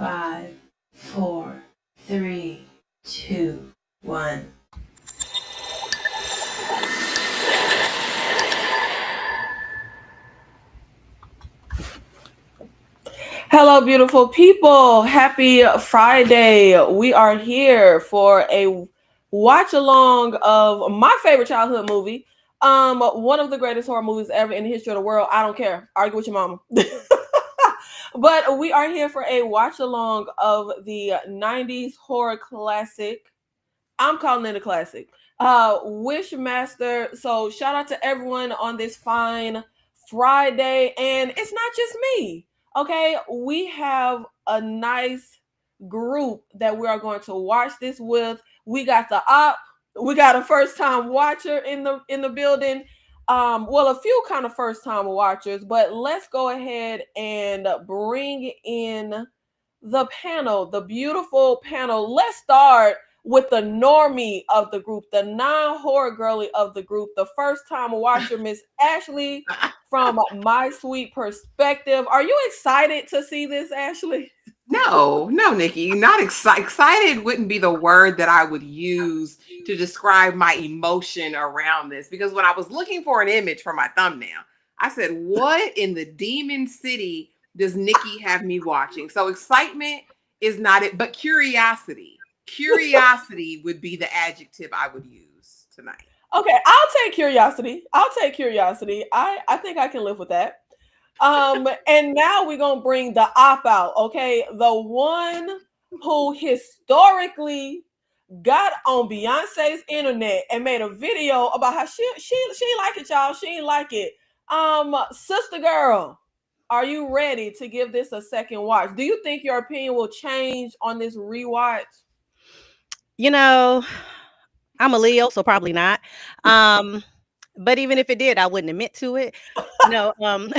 5, 4, 3, 2, 1. Hello, beautiful people. Happy Friday. We are here for a watch along of my favorite childhood movie. One of the greatest horror movies ever in the history of the world. I don't care. Argue with your mama. But we are here for a watch along of the 90s horror classic. I'm calling it a classic. Wishmaster. So shout out to everyone on this fine Friday. And it's not just me. Okay. We have a nice group that we are going to watch this with. We got the op, we got a first time watcher in the building. Well, a few kind of first time watchers, but let's go ahead and bring in the panel, the beautiful panel. Let's start with the normie of the group, the non-horror girly of the group, the first-time watcher, Miss Ashley from My Sweet Perspective. Are you excited to see this, Ashley? No, Nikki, not excited. Excited wouldn't be the word that I would use to describe my emotion around this because when I was looking for an image for my thumbnail, I said, what in the demon city does Nikki have me watching? So excitement is not it, but curiosity. Curiosity would be the adjective I would use tonight. Okay, I'll take curiosity. I think I can live with that. And now we're gonna bring the op out, okay? The one who historically got on Beyonce's internet and made a video about how she like it, y'all. She ain't like it. Sister girl, are you ready to give this a second watch? Do you think your opinion will change on this rewatch? You know, I'm a Leo, so probably not. But even if it did, I wouldn't admit to it. No, I'm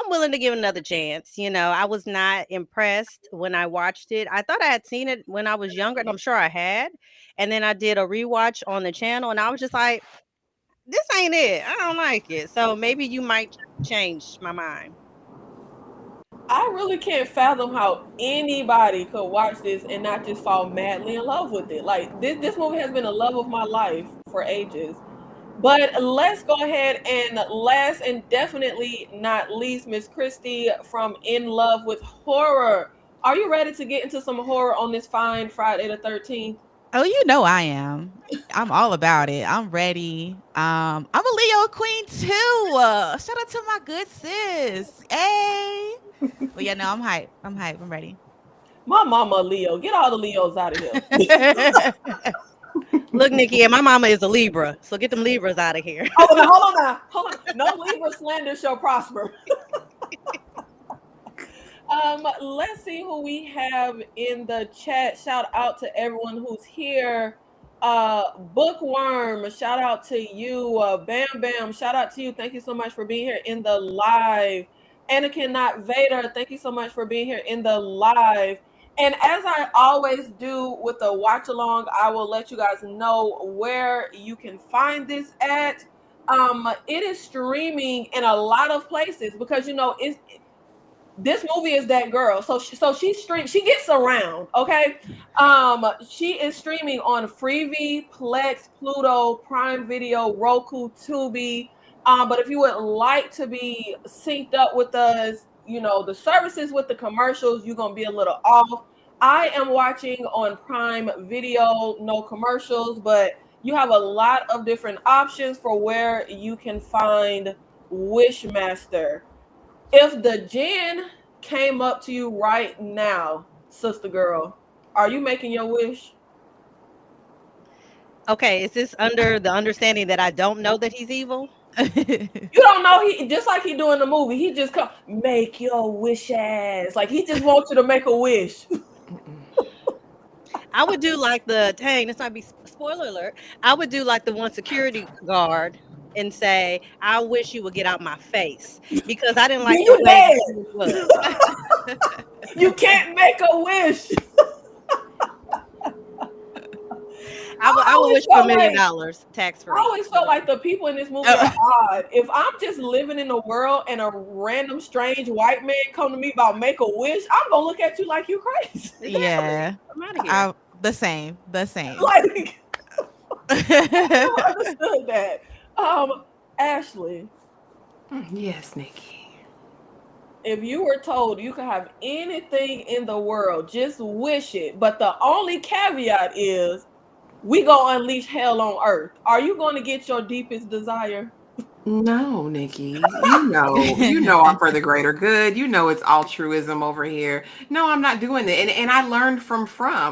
willing to give it another chance. I was not impressed when I watched it. I thought I had seen it when I was younger, and I'm sure I had. And then I did a rewatch on the channel, and I was just like, this ain't it. I don't like it. So maybe you might change my mind. I really can't fathom how anybody could watch this and not just fall madly in love with it. Like this movie has been a love of my life for ages. But let's go ahead and last and definitely not least, Miss Christy from In Love with Horror. Are you ready to get into some horror on this fine Friday the 13th? Oh, you know I am. I'm all about it. I'm ready. I'm a Leo queen too. Shout out to my good sis. Hey. But yeah, no, I'm hype. I'm ready. My mama Leo. Get all the Leos out of here. Look, Nikki, and my mama is a Libra, so get them Libras out of here. Oh, now, hold on. No Libra slander shall prosper. Let's see who we have in the chat. Shout out to everyone who's here. Bookworm, shout out to you. Bam Bam, shout out to you. Thank you so much for being here in the live. Anakin Not Vader, thank you so much for being here in the live. And as I always do with the watch along, I will let you guys know where you can find this at. It is streaming in a lot of places because this movie is that girl. So she gets around, okay? She is streaming on Freevee, Plex, Pluto, Prime Video, Roku, Tubi. But if you would like to be synced up with us, the services with the commercials, you're gonna be a little off. I am watching on Prime Video, no commercials, but you have a lot of different options for where you can find Wishmaster. If the gin came up to you right now, sister girl, are you making your wish? Okay, is this under the understanding that I don't know that he's evil? You don't know, he just like he do in the movie. He just come make your wishes. Like he just wants you to make a wish. I would do like this might be spoiler alert. I would do like the one security guard and say, I wish you would get out my face because I didn't like You the way dead. he was. You can't make a wish. I would always wish for felt $1 million like tax I free. always felt like the people in this movie are odd. If I'm just living in the world and a random strange white man come to me about make a wish, I'm gonna look at you like you crazy. Exactly. Yeah. I'm out of here. The same. Like I never understood that. Ashley, Yes, Nikki. if you were told you could have anything in the world, just wish it, but the only caveat is we gonna unleash hell on earth. Are you gonna get your deepest desire? No, Nikki. You know I'm for the greater good. You know it's altruism over here. No, I'm not doing that. And I learned from,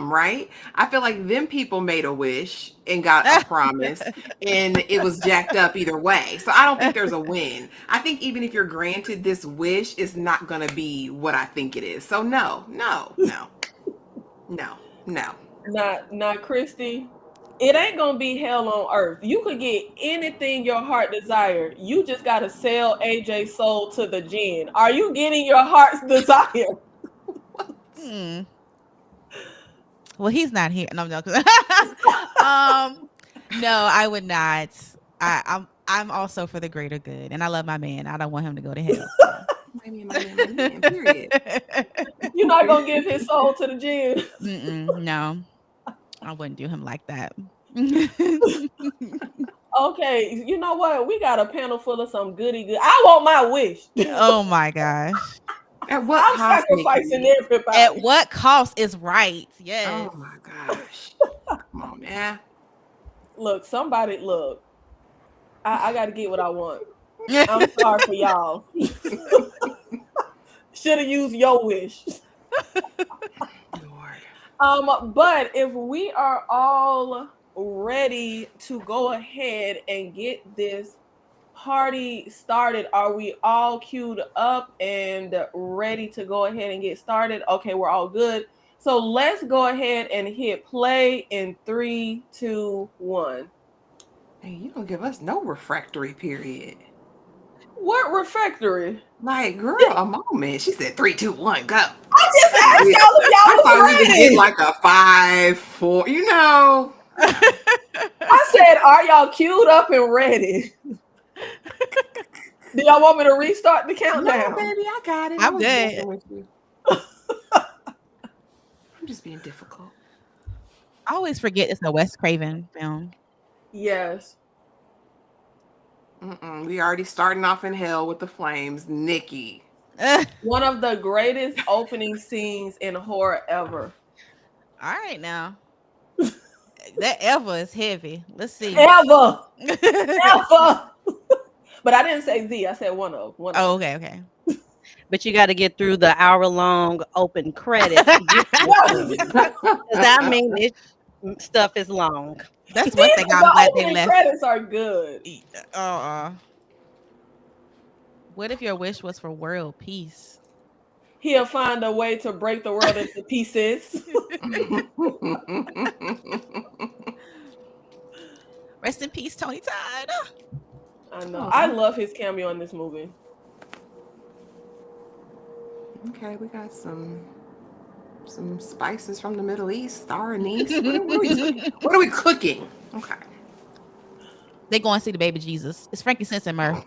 right? I feel like them people made a wish and got a promise and it was jacked up either way. So I don't think there's a win. I think even if you're granted this wish, it's not gonna be what I think it is. So no, no, no, no, no. Not Christy. It ain't gonna be hell on earth. You could get anything your heart desired. You just gotta sell AJ's soul to the jinn. Are you getting your heart's desire? Hmm. Well, he's not here. No, no. No, I would not. I'm also for the greater good, and I love my man. I don't want him to go to hell. My man, period. You're not gonna give his soul to the jinn. No, I wouldn't do him like that. Okay, you know what? We got a panel full of some goody good. I want my wish. Oh my gosh. At what I'm cost, sacrificing Nikki? everybody. At what cost is right? Yes. Oh my gosh. Come on now. Look, somebody look. I gotta get what I want. I'm sorry for y'all. Should have used your wish. Lord. But if we are all ready to go ahead and get this party started, are we all queued up and ready to go ahead and get started? Okay, we're all good. So let's go ahead and hit play in 3, 2, 1. Hey, you don't give us no refractory period. What refractory? Like, girl, a moment. She said 3, 2, 1, go. I just asked y'all if I y'all thought was we could ready. get like a 5, 4, you know. I said, are y'all queued up and ready? Do y'all want me to restart the countdown? No, baby, I got it. I'm was good. messing with you. I'm just being difficult. I always forget it's a Wes Craven film. Yes. We already starting off in hell with the flames. Nikki. One of the greatest opening scenes in horror ever. All right now. That ever is heavy. Let's see. Ever. Ever. But I didn't say the. I said one of. Oh, okay. But you got to get through the hour-long open credits. That means stuff is long. That's one thing I'm glad they left. Credits are good. What if your wish was for world peace? He'll find a way to break the world into pieces. Rest in peace, Tony Todd. I know. I love his cameo in this movie. Okay, we got some spices from the Middle East. Star anise. What are we cooking? Okay. They going to see the baby Jesus. It's frankincense and myrrh.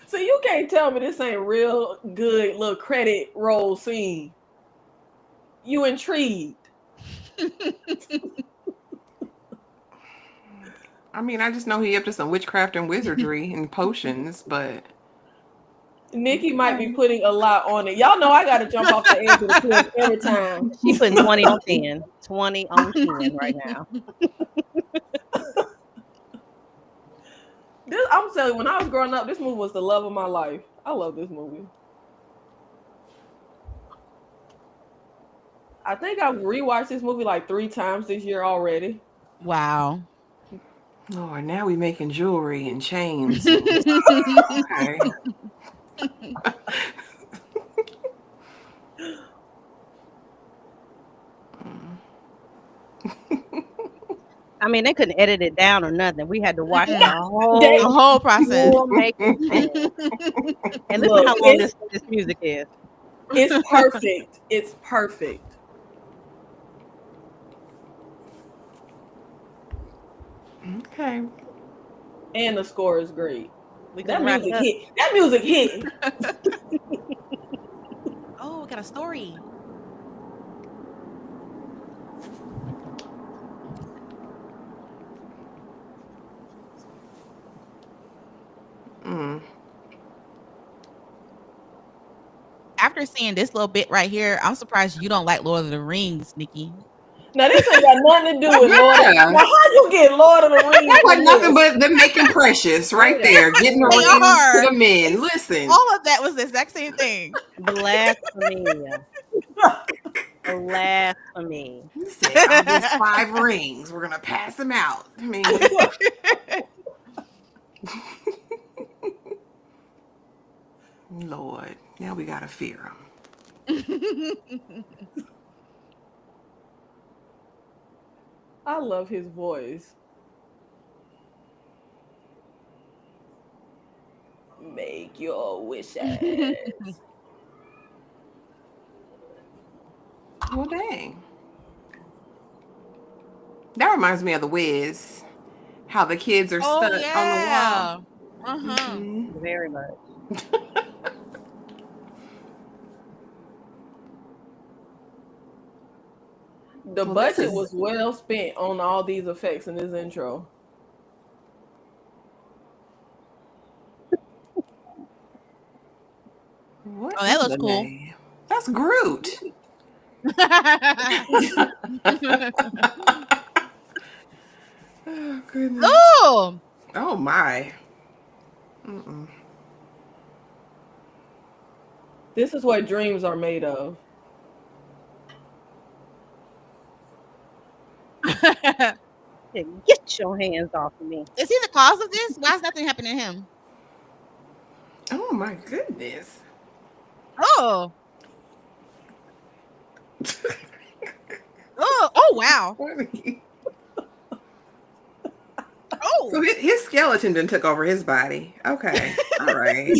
So you can't tell me this ain't real good little credit roll scene. You intrigued? I mean, I just know he up to some witchcraft and wizardry and potions, but Nikki might be putting a lot on it. Y'all know I got to jump off the edge of the cliff every time. She's putting 20 on 10. 20 on 10 right now. I'm telling you, when I was growing up, this movie was the love of my life. I love this movie. I think I've rewatched this movie like 3 times this year already. Wow. Lord, now we making jewelry and chains. Okay. I mean, they couldn't edit it down or nothing. We had to watch the whole process. And listen how long this music is. It's perfect. It's perfect. Okay. And the score is great. We That gonna wrap music it up. hit. That music hit. Oh, we got a story. Mm. After seeing this little bit right here, I'm surprised you don't like Lord of the Rings, Nikki. Now this ain't got nothing to do with Lord. Yeah. Now how you get Lord of the Rings That from was nothing this? but them making precious right Wait a there, getting the They minute. rings to are. the men. Listen, All of that was the exact same thing. Blasphemy. Blasphemy. he said, "I'm just 5 rings. We're gonna pass them out." I mean, Lord, now we gotta fear him. I love his voice. Make your wishes. Well, dang. That reminds me of the Wiz. How the kids are Oh stuck on the wall. yeah. Uh-huh. Mhm. Very much. The Well, this budget is was well spent on all these effects in this intro. what Oh, that in looks the cool. name? That's Groot. Oh goodness. Oh, Oh my. Mm-mm. This is what dreams are made of. Yeah, get your hands off of me. is he the cause of this? Why is nothing happening to him? Oh my goodness. Oh, oh wow. So Oh, his skeleton then took over his body. Okay. All right.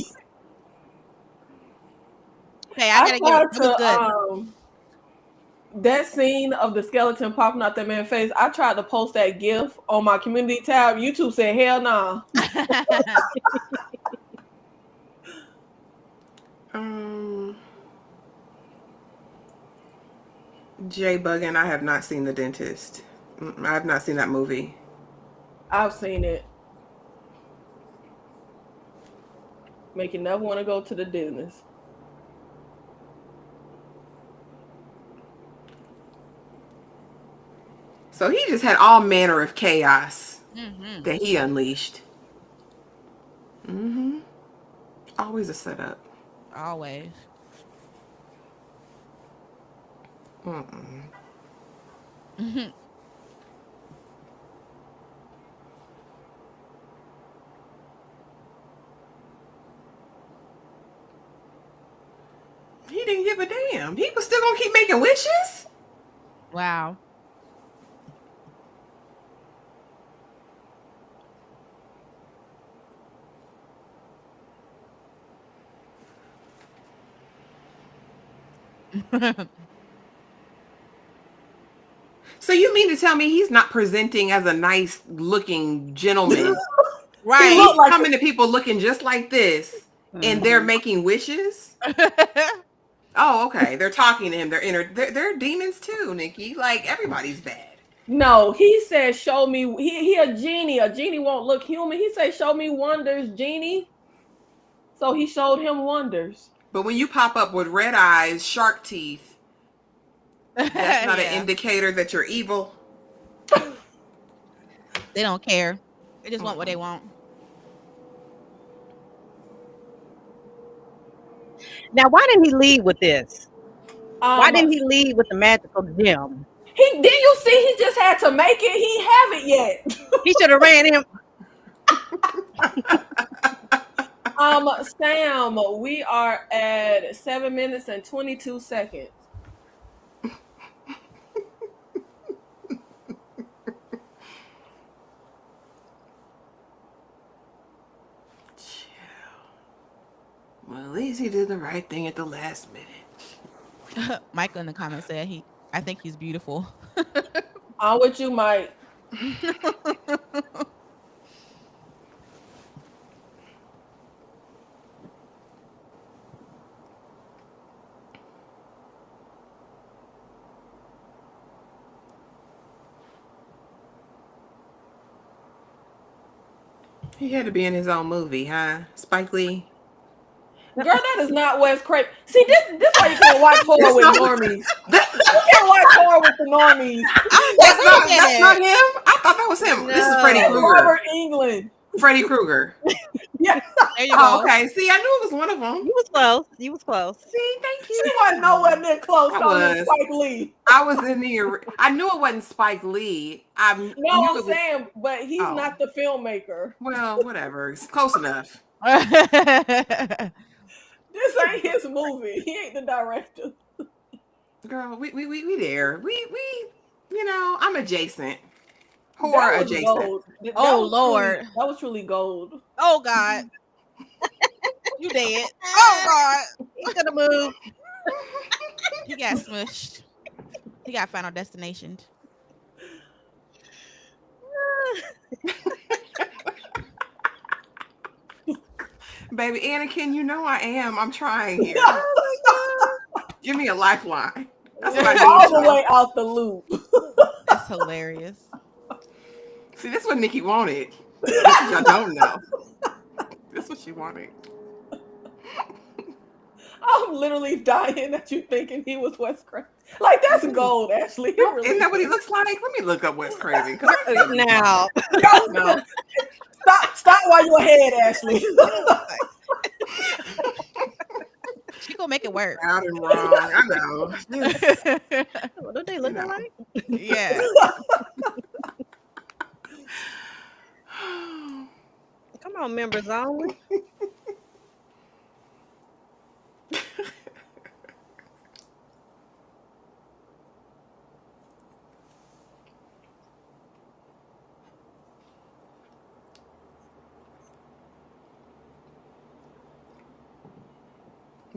okay. I I gotta give it. tried It was good. to that scene of the skeleton popping out that man's face. I tried to post that GIF on my community tab. YouTube said hell nah. Um, Jay Buggin, I have not seen The Dentist. I have not seen that movie. I've seen it. Make you never want to go to the dentist. So he just had all manner of chaos Mm-hmm. that he unleashed. Mm-hmm. Always a setup. Always. Mm-mm. Mm-hmm. He didn't give a damn. He was still gonna keep making wishes. Wow. So you mean to tell me he's not presenting as a nice looking gentleman? He Right. He's looked like coming to people looking just like this, and they're making wishes. Oh, okay. They're talking to him. They're demons too, Nikki. Like everybody's bad. no. He said, "Show me." He a genie. A genie won't look human. He said, "Show me wonders, genie." So he showed him wonders. But when you pop up with red eyes, shark teeth, that's not an Yeah. indicator that you're evil. They don't care. They just want what they want. Now, why didn't he leave with this? Why Um, didn't he leave with the magical gem? he did you see? He just had to make it. He have it yet. He should have ran him. Sam, we are at 7 minutes and 22 seconds. Well, at least he did the right thing at the last minute. Michael in the comments said I think he's beautiful. I'm with you, Mike. He had to be in his own movie, huh? Spike Lee. Girl, that is not Wes Craven. See, this why you can't watch horror That's with not. normies. That, You can't watch horror with the normies. I'm like, that's wait a not. That's not minute. him. I thought that was him. This is Freddy That's No. Krueger. Robert England. Freddy Krueger. Yeah, There you Oh, go. okay. See, I knew it was one of them. You was close. You was close. See, thank she you. wasn't nowhere near close I calling him was. Spike Lee. I was in the. I knew it wasn't Spike Lee. I No, knew I'm it was. saying, but he's Oh, not the filmmaker. well, whatever. It's close enough. This ain't his movie. He ain't the director. Girl, we there. You know, I'm adjacent. Horror That was adjacent. gold. Oh, was Lord. that was truly gold. Oh God. You dead. Oh God. He could have moved. He got smushed. He got Final Destination. Baby Anakin, you know I am. I'm trying here. Oh Give me a lifeline. That's what I All need. the y'all. way out the loop. That's hilarious. See, this is what Nikki wanted. This is y'all don't know. This is what she wanted. I'm literally dying at you thinking he was Wes Craven. Like that's gold, Ashley. He really Isn't that what he looks like? Let me look up Wes Craven. 'Cause I can't be now. wrong. No. Stop while you're ahead, Ashley. She gonna make it work. Out and wrong. I know. Just, What do they you look know. like? Yeah. Come on, members only.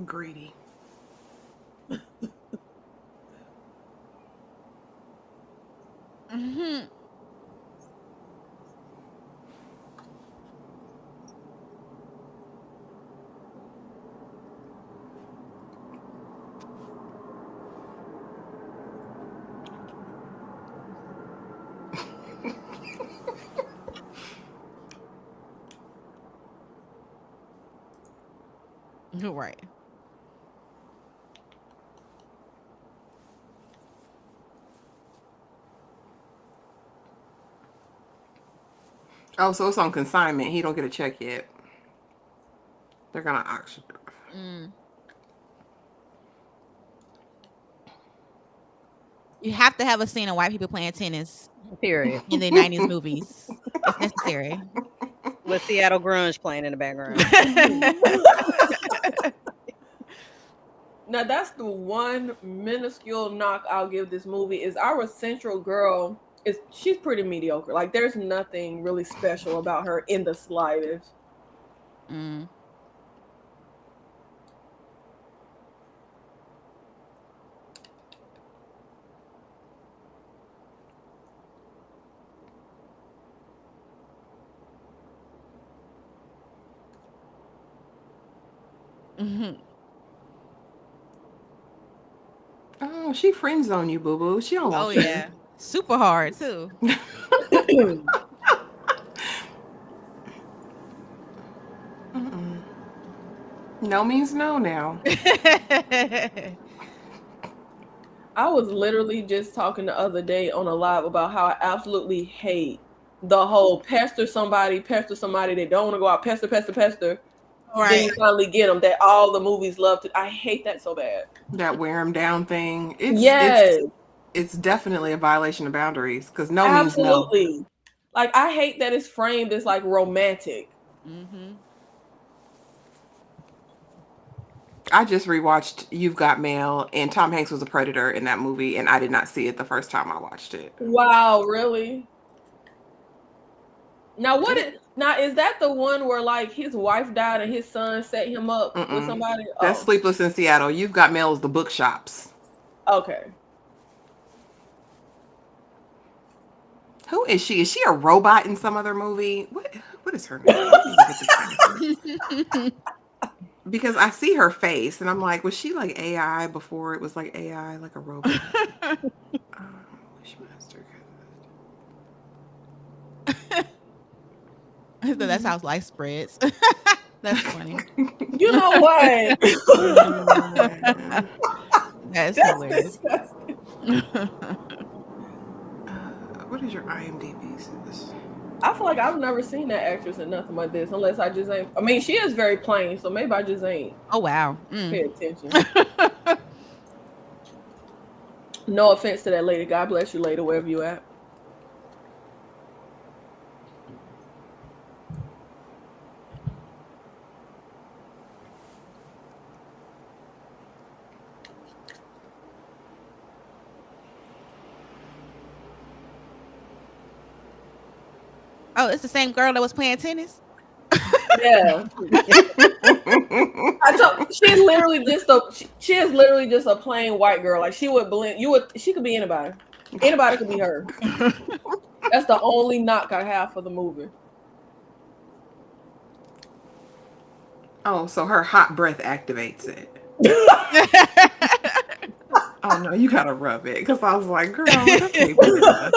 Greedy. Mhm. Right. Oh, so it's on consignment. He don't get a check yet. They're gonna auction it off. Mm. You have to have a scene of white people playing tennis Period. in the 90s movies. It's necessary. With Seattle grunge playing in the background. Now that's the one minuscule knock I'll give this movie is our central girl she's pretty mediocre. Like there's nothing really special about her in the slightest. Mm. Mhm. Oh, she friend zone you, boo boo. She don't Oh want you. yeah. Super hard too. Mm-mm. No means no now. I was literally just talking the other day on a live about how I absolutely hate the whole pester somebody, they don't want to go out, pester. Then Right. you finally get them that all the movies love to. I hate that so bad. That wear him down thing. Yes, It's definitely a violation of boundaries because no means no. absolutely. Like I hate that it's framed as like romantic. Mhm. I just rewatched You've Got Mail, and Tom Hanks was a predator in that movie, and I did not see it the first time I watched it. Wow, really? Now is that the one where like his wife died and his son set him up with Mm-mm. somebody? That's Oh, Sleepless in Seattle. You've Got Mail is the bookshops. okay. Who is she? Is she a robot in some other movie? What is her name? Let me look at this. Because I see her face, and I'm like, was she like AI before it was like AI, like a robot? WISHMASTER. That's how life spreads. That's funny. You know what? Man. That's That's hilarious. disgusting. What is your IMDb? Says? I feel like I've never seen that actress in nothing like this, unless I just ain't. I mean, she is very plain, so maybe I just ain't Oh wow. pay attention. No offense to that lady. God bless you, lady, wherever you at. Oh, it's the same girl that was playing tennis. Yeah, I told she's literally just a she is literally just a plain white girl. Like she would blend. She could be anybody. Anybody could be her. That's the only knock I have for the movie. Oh, so her hot breath activates it. Oh no, you gotta rub it because I was like, girl, that ain't breath.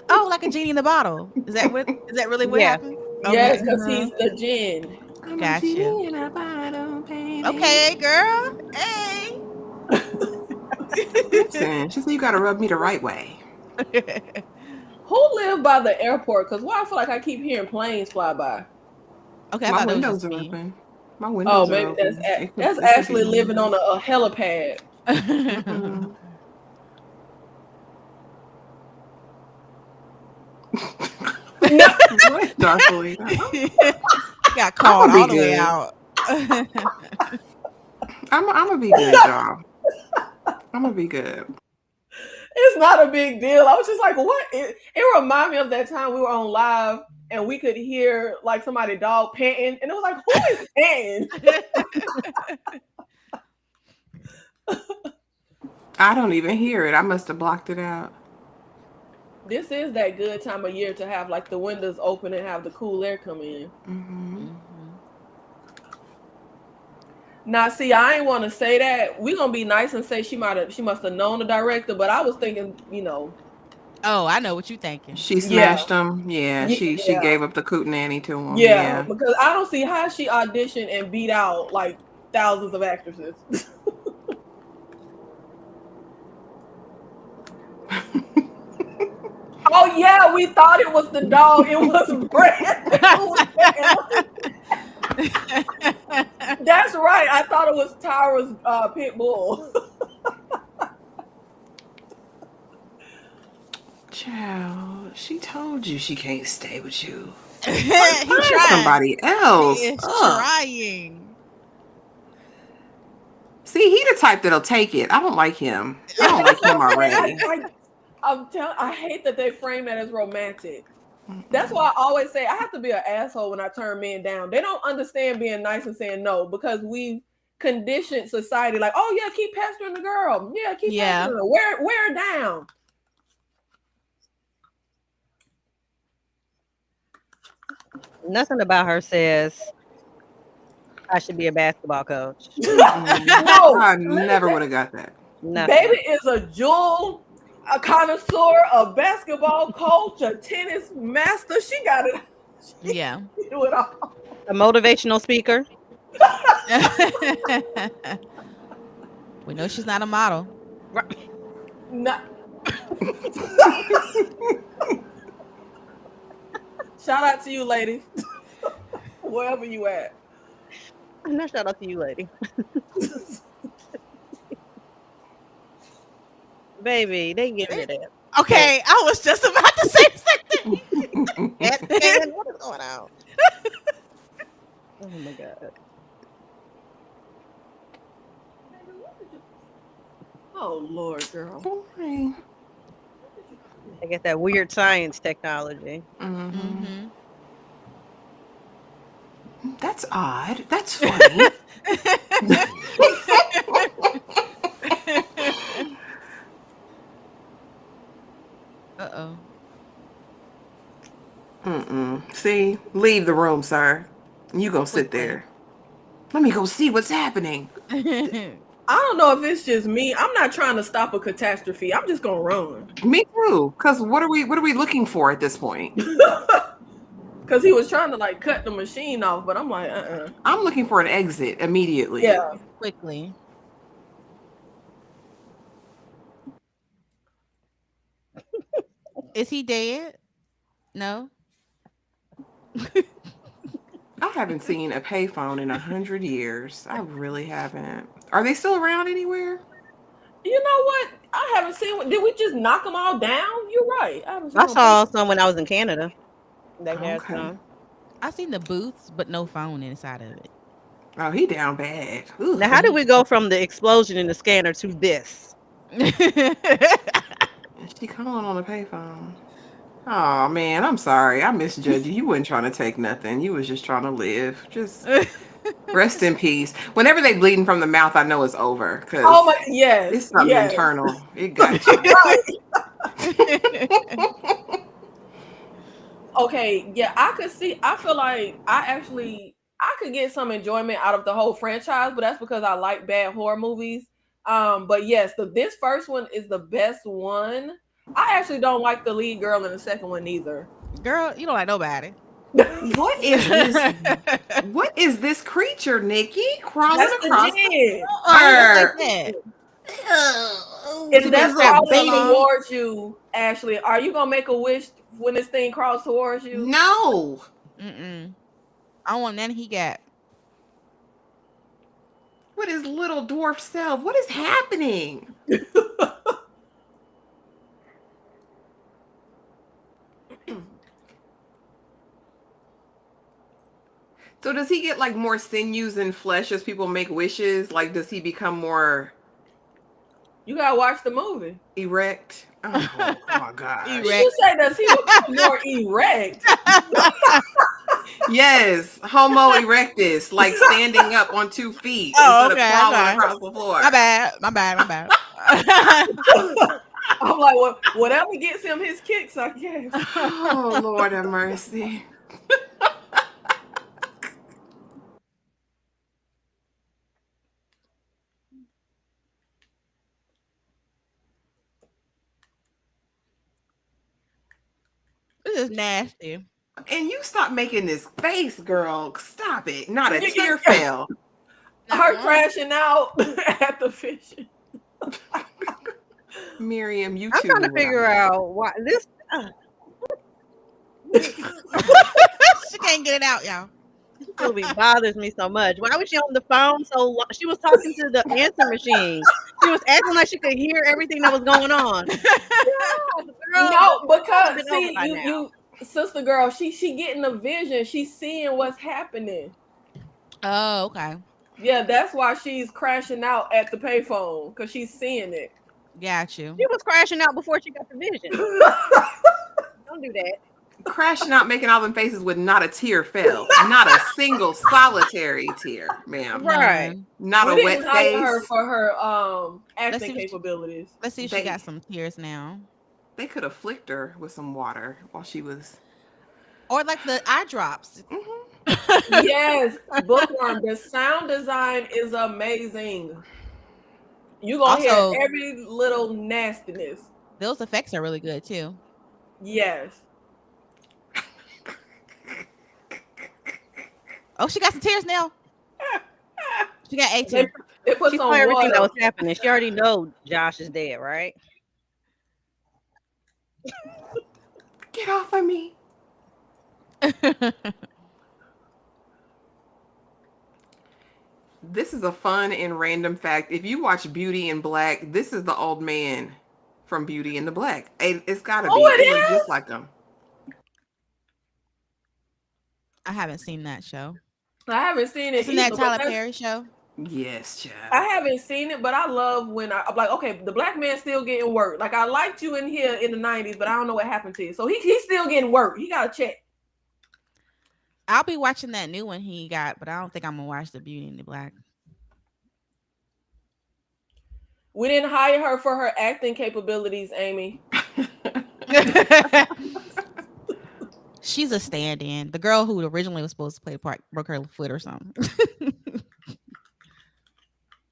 Oh, like a genie in the bottle. Is that really what Yeah. happened? Yes, Okay. because he's the gin. I'm a Gotcha. genie in a bottle, baby. Okay, girl. Hey. Listen, she said you gotta rub me the right way. Who lived by the airport? Because why I feel like I keep hearing planes fly by. Okay, I My thought that was windows just are me. open. My Oh, windows are maybe open. that's It could be actually living me. on a helipad. Mm-mm. No, What, Darkly? Got called be all the way good. out. I'm gonna be good, y'all. I'm gonna be good. it's not a big deal. I was just like, what? It reminded me of that time we were on live and we could hear like somebody dog panting, and it was like, who is panting? I don't even hear it. I must have blocked it out. This is that good time of year to have like the windows open and have the cool air come in. Mm-hmm. Now, see, I ain't want to say that. We're gonna be nice and say she must have known the director, but I was thinking, Oh, I know what you thinking. She Yeah. smashed him. Yeah, she Yeah. gave up the coot nanny to him. yeah, Yeah. because I don't see how she auditioned and beat out like thousands of actresses. Oh yeah, we thought it was the dog. It was Brandon. That's right. I thought it was Tyra's pit bull. Child, she told you she can't stay with you. He Find tried. somebody He else. is Ugh. trying. See, he the type that'll take it. I don't like him. I don't like him already. I hate that they frame that as romantic. That's why I always say I have to be an asshole when I turn men down. They don't understand being nice and saying no because we conditioned society like, oh yeah, keep pestering the girl. Yeah, keep pestering her. Wear her down. Nothing about her says I should be a basketball coach. No, I never would have got that. Nothing. baby is a jewel, a connoisseur, a basketball coach, a tennis master. She got it. Yeah. She do it all. A motivational speaker. We know she's not a model. No. Shout out to you, ladies. Wherever you at. No, shout out to you, lady. Baby, they give me that. Okay, I was just about to say something. Man, what is going on? Oh my god. Oh Lord, girl. Boy. I get that weird science technology. Mm-hmm. That's odd. That's funny. Uh-oh. See, leave the room, sir. You go sit there. Let me go see what's happening. I don't know if it's just me. I'm not trying to stop a catastrophe. I'm just gonna run. Me too. Because what are we looking for at this point? because he was trying to like cut the machine off, but I'm like, I'm looking for an exit immediately. yeah. Quickly. Is he dead? No. I haven't seen a payphone in 100 years. I really haven't. Are they still around anywhere? You know what? I haven't seen one. Did we just knock them all down? You're right. I haven't seen I no paper. saw some when I was in Canada. They had Okay. some. I seen the booths, but no phone inside of it. Oh, he down bad. Ooh. Now, how did we go from the explosion in the scanner to this? She calling on the payphone. Oh man, I'm sorry. I misjudged you. You wasn't trying to take nothing. You was just trying to live. Just rest in peace. Whenever they bleeding from the mouth, I know it's over Oh because my, yes, it's something yes. internal. It got you. Right. Okay, yeah, I could see. I feel like I could get some enjoyment out of the whole franchise, but that's because I like bad horror movies. But yes, this first one is the best one. I actually don't like the lead girl in the second one either. Girl, you don't like nobody. What is this? What is this creature, Nikki, crawling That's the across the jig. Why you look like floor? that? If Too that's busy that crawling baiting. towards you, Ashley, are you gonna make a wish when this thing crawls towards you? No. Mm-mm. I don't want none he got. What is little dwarf self? What is happening? So does he get like more sinews and flesh as people make wishes? Like does he become more You gotta watch the movie. erect? Oh my gosh. You Erect. say does he become more erect? Yes, Homo erectus, like standing up on 2 feet Oh, instead of okay, crawling okay. across the floor. My bad. My bad. My bad. I'm like, well, whatever gets him his kicks, I guess. Oh Lord have mercy. This is nasty. And you stop making this face, girl. Stop it. Not a tear fell. Her crashing out at the fishing. Miriam, you I'm too. trying to knew what I figure meant. out why this. She can't get it out, y'all. This movie bothers me so much. Why was she on the phone so long? She was talking to the answer machine. She was acting like she could hear everything that was going on. Girl, No, it's because been over see, by now. you sister girl, she getting the vision. She's seeing what's happening. Oh, okay. Yeah, that's why she's crashing out at the payphone because she's seeing it. Got you. She was crashing out before she got the vision. Don't do that. Crashing out, making all them faces with not a tear fell. Not a single solitary tear, ma'am. Right. None. Not We a didn't wet hire her face. for her Let's acting see what she- capabilities. Let's see if They- she got some tears now. They could have flicked her with some water while she was. Or like the eye drops. Mhm. Yes, Bookworm. The sound design is amazing. You gonna Also- hear every little nastiness. Those effects are really good too. Yes. Oh, she got some tears now. She got 8 They, tears. they put She saw some everything that water. was happening. She already know Josh is dead, right? Get off of me. This is a fun and random fact. If you watch Beauty in Black, this is the old man from Beauty in the Black. It's gotta be. Oh, it looks is? just like him. I haven't seen that show. I haven't seen it. Isn't that either, but Tyler that's- Perry show? Yes, child. I haven't seen it, but I love when I'm like, okay, the black man's still getting work. Like I liked you in here in the 90s, but I don't know what happened to you. So he's still getting work. He got a check. I'll be watching that new one he got, but I don't think I'm gonna watch the Beauty in the Black. We didn't hire her for her acting capabilities, Amy. She's a stand-in. The girl who originally was supposed to play the part broke her foot or something.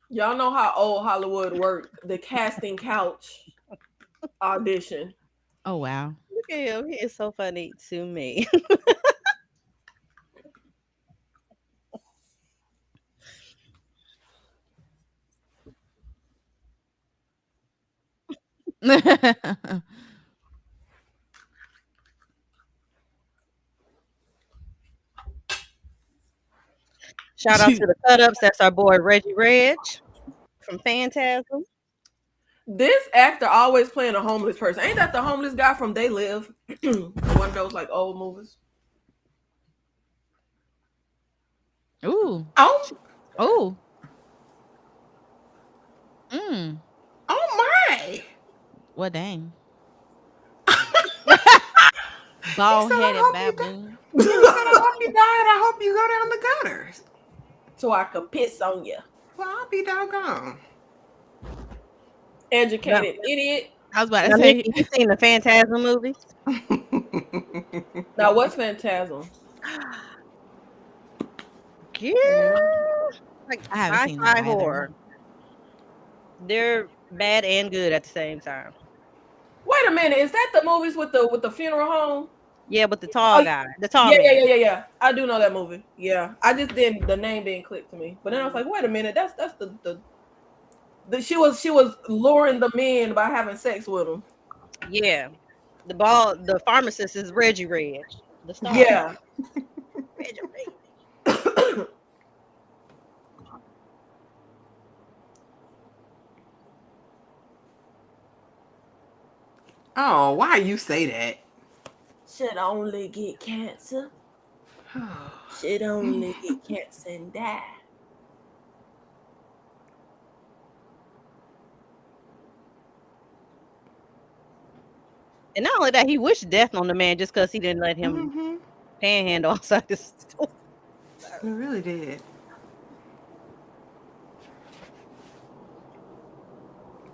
Y'all know how old Hollywood worked. The casting couch audition. Oh wow. Look at him. He is so funny to me. Shout out to the cut ups. That's our boy Reggie Reg from Phantasm. This actor always playing a homeless person. Ain't that the homeless guy from They Live? One of those like old movies. Ooh. Oh, Ooh. Mm. oh my. Well, dang. He Bald said, I headed hope you die. baboon. He said, I hope you die and I hope you go down the gutters. So I could piss on you. Well, I'll be doggone. Now, Educated idiot. I was about to now say. Nikki, you seen the Phantasm movies? Now what's Phantasm? Yeah, like I haven't seen them sci-fi either. horror. They're bad and good at the same time. Wait a minute, is that the movies with the funeral home? Yeah, but the tall Oh guy, the tall yeah, yeah, man. yeah, yeah, yeah. I do know that movie. Yeah, I just didn't. The name didn't click to me. But then I was like, wait a minute, that's she was luring the men by having sex with them. Yeah, the pharmacist is Reggie Reg, the star. Yeah. Reggie Reg. Oh, why you say that? Should only get cancer. Should only get cancer and die. And not only that, he wished death on the man just because he didn't let him Mm-hmm. panhandle outside the store. It really did.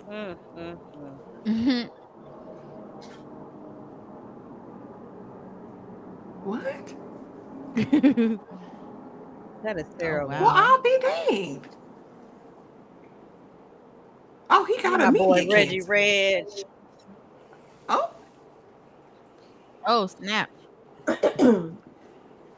Mm, mm, mm. Mhm. What? That is Oh Well, terrible. wow. I'll be danged. Oh, he got My boy immediate Reggie cancer. Reg. Oh, Oh snap. and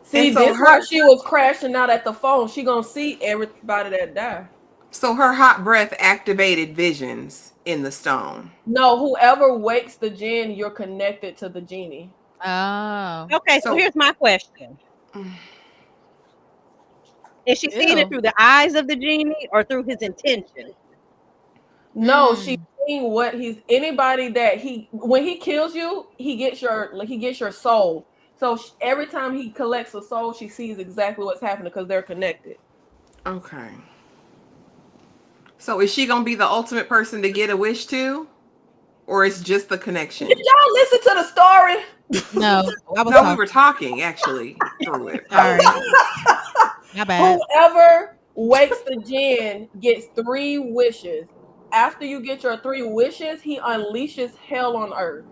See, this why she was crashing out at the phone. She gonna see everybody that died. so her hot breath activated visions in the stone. No, whoever wakes the jinn, you're connected to the genie. Oh. Okay, so So, here's my question: mm, is she seeing it Ew. through the eyes of the genie or through his intention? No, she's Mm. seeing what he's anybody that he when he kills you, he gets your soul. So every time he collects a soul, she sees exactly what's happening because they're connected. okay. So is she gonna be the ultimate person to get a wish to, or it's just the Did connection? y'all listen to the story? No, I was No, we were talking. talking actually through it. Sorry. My bad. Whoever wakes the jinn gets 3 wishes. After you get your 3 wishes, he unleashes hell on earth,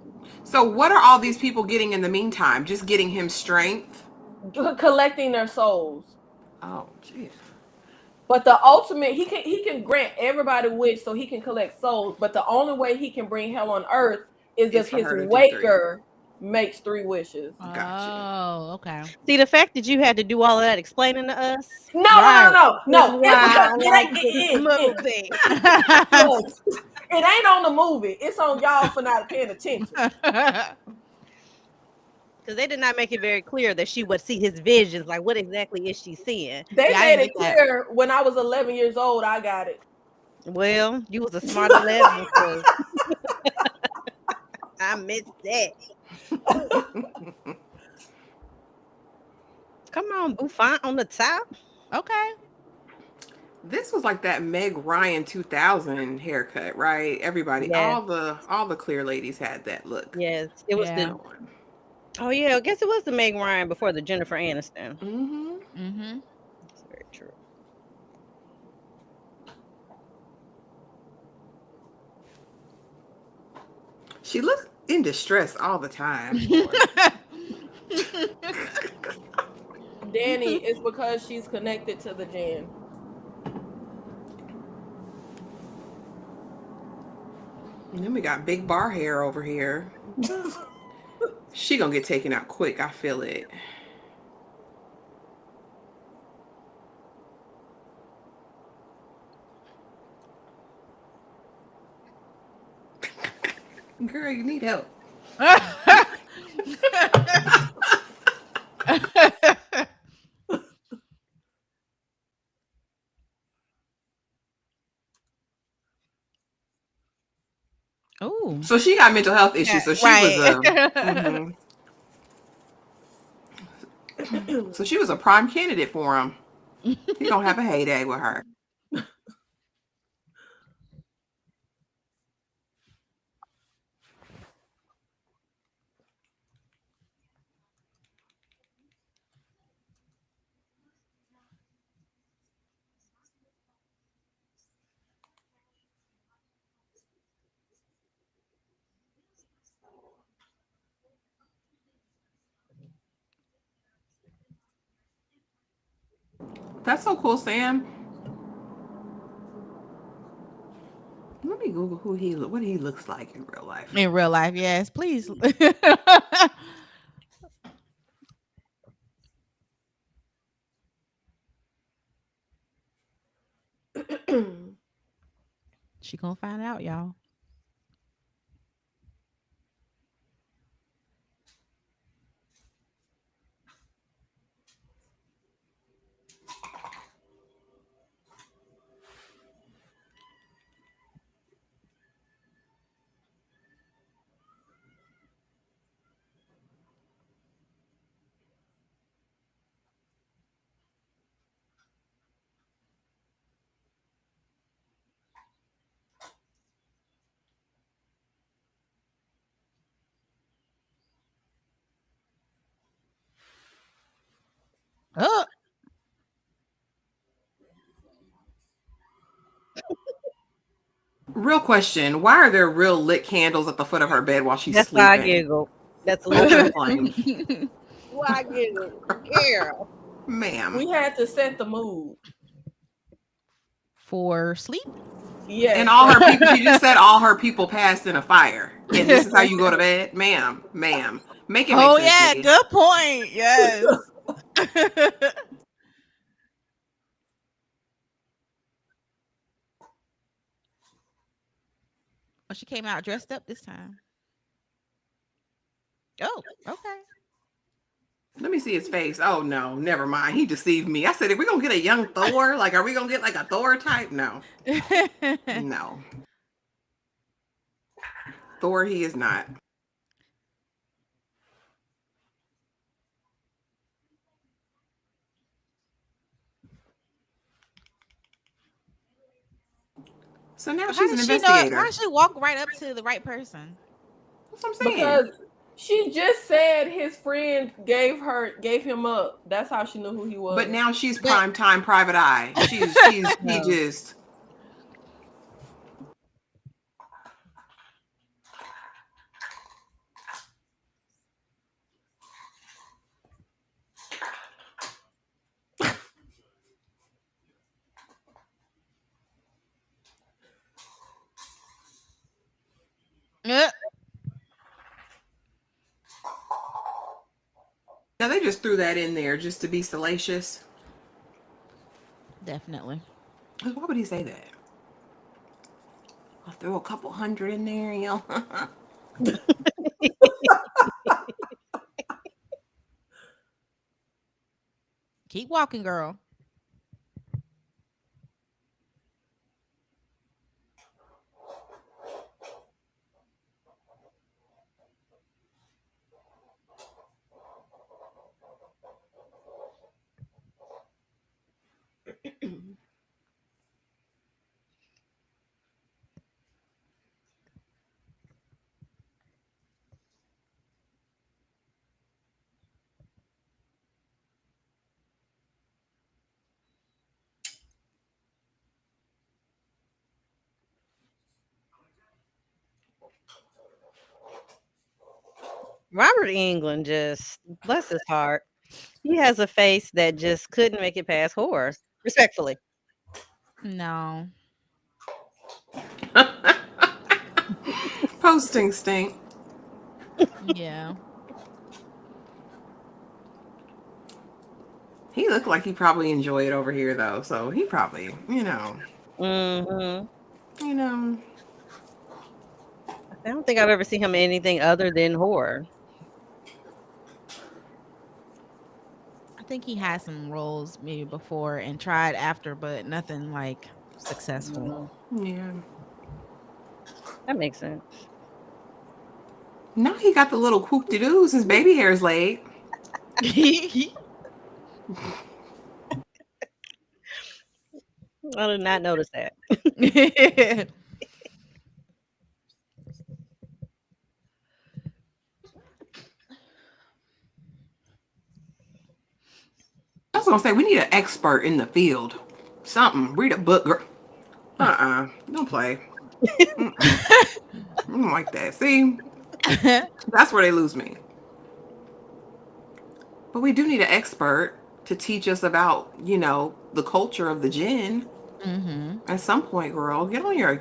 So what are all these people getting in the meantime? Just getting him strength? collecting their souls. Oh, jeez. But the ultimate, he can grant everybody wish, so he can collect souls. But the only way he can bring hell on earth is It's if for his her to do 3. waker makes 3 wishes. Gotcha. Oh, okay. See, the fact that you had to do all of that explaining to us No, no, no, Right. no, is no. It's why because I it like ain't. this movie. Look, it ain't on the movie. It's on y'all for not paying attention. Because they did not make it very clear that she would see his visions. Like, what exactly is she seeing? They Yeah, I made didn't it get that. clear when I was 11 years old. I got it. Well, you was a smart 11 because I missed that. Come on, Buffon on the top. Okay. This was like that Meg Ryan 2000 haircut, right? Everybody, Yeah. all the clear ladies had that look Yes. It was Yeah. the going. oh yeah, I guess it was the Meg Ryan before the Jennifer Aniston. Mm-hmm. Mhm. That's very true. She looks in distress all the time, Lord. Danny, it's because she's connected to the jinn. And then we got big bar hair over here. She gonna get taken out quick. I feel it. Girl, you need help. Oh, So she got mental health issues. Yeah, So she was right. a. Mhm. So she was a prime candidate for him. He gonna have a heyday with her. That's so cool, Sam. Let me Google what he looks like in real life. in real life, yes, please. She gonna find out, y'all. Oh, Real question: why are there real lit candles at the foot of her bed while she's That's why I sleeping? giggled. That's Open literally flame, why I giggled. Girl. ma'am. We had to set the mood. for sleep. And Yes, all for her people. sleep. She just said all her people passed in a fire, and this is how you go to bed, ma'am, ma'am. Make it make Oh sense, yeah, Nikki. good point. Yes. Oh, she came out dressed up this time. Oh, okay. Let me see his face. Oh no, never mind. He deceived me. I said, "Are we gonna get a young Thor? Like, are we gonna get like a Thor type?" No, no. Thor, he is not. So now How she's did an she know it? How investigator. did she walk right up to the right person? That's what I'm saying. Because she just said his friend gave him up. That's how she knew who he But was. now she's But prime time private eye. He No. just. uh, Now they just threw that in there just to be salacious. definitely. Why would he say that? I'll throw a couple hundred in there, you know. Keep walking, girl. Robert England just bless his heart. He has a face that just couldn't make it past horror. Respectfully. No. Posting stink. Yeah. He looked like he probably enjoyed it over here though, so he probably, Mhm. you know. I don't think I've ever seen him in anything other than horror. I think he had some roles maybe before and tried after, but nothing like successful. Mm, Yeah. that makes sense. Now he got the little whoop de doos. His baby hair's laid. I did not notice that. I was gonna say we need an expert in the field. Something. Read a book, girl. Don't play. Mm-mm. I don't like that. See, that's where they lose me. But we do need an expert to teach us about, the culture of the gin. Hmm. At some point, girl, get on your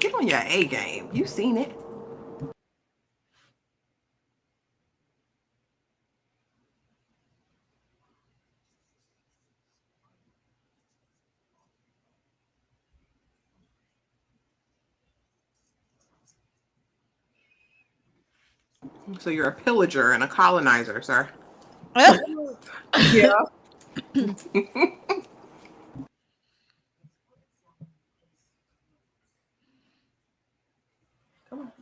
A game. You've seen it. So you're a pillager and a colonizer, sir. Yeah. Come on.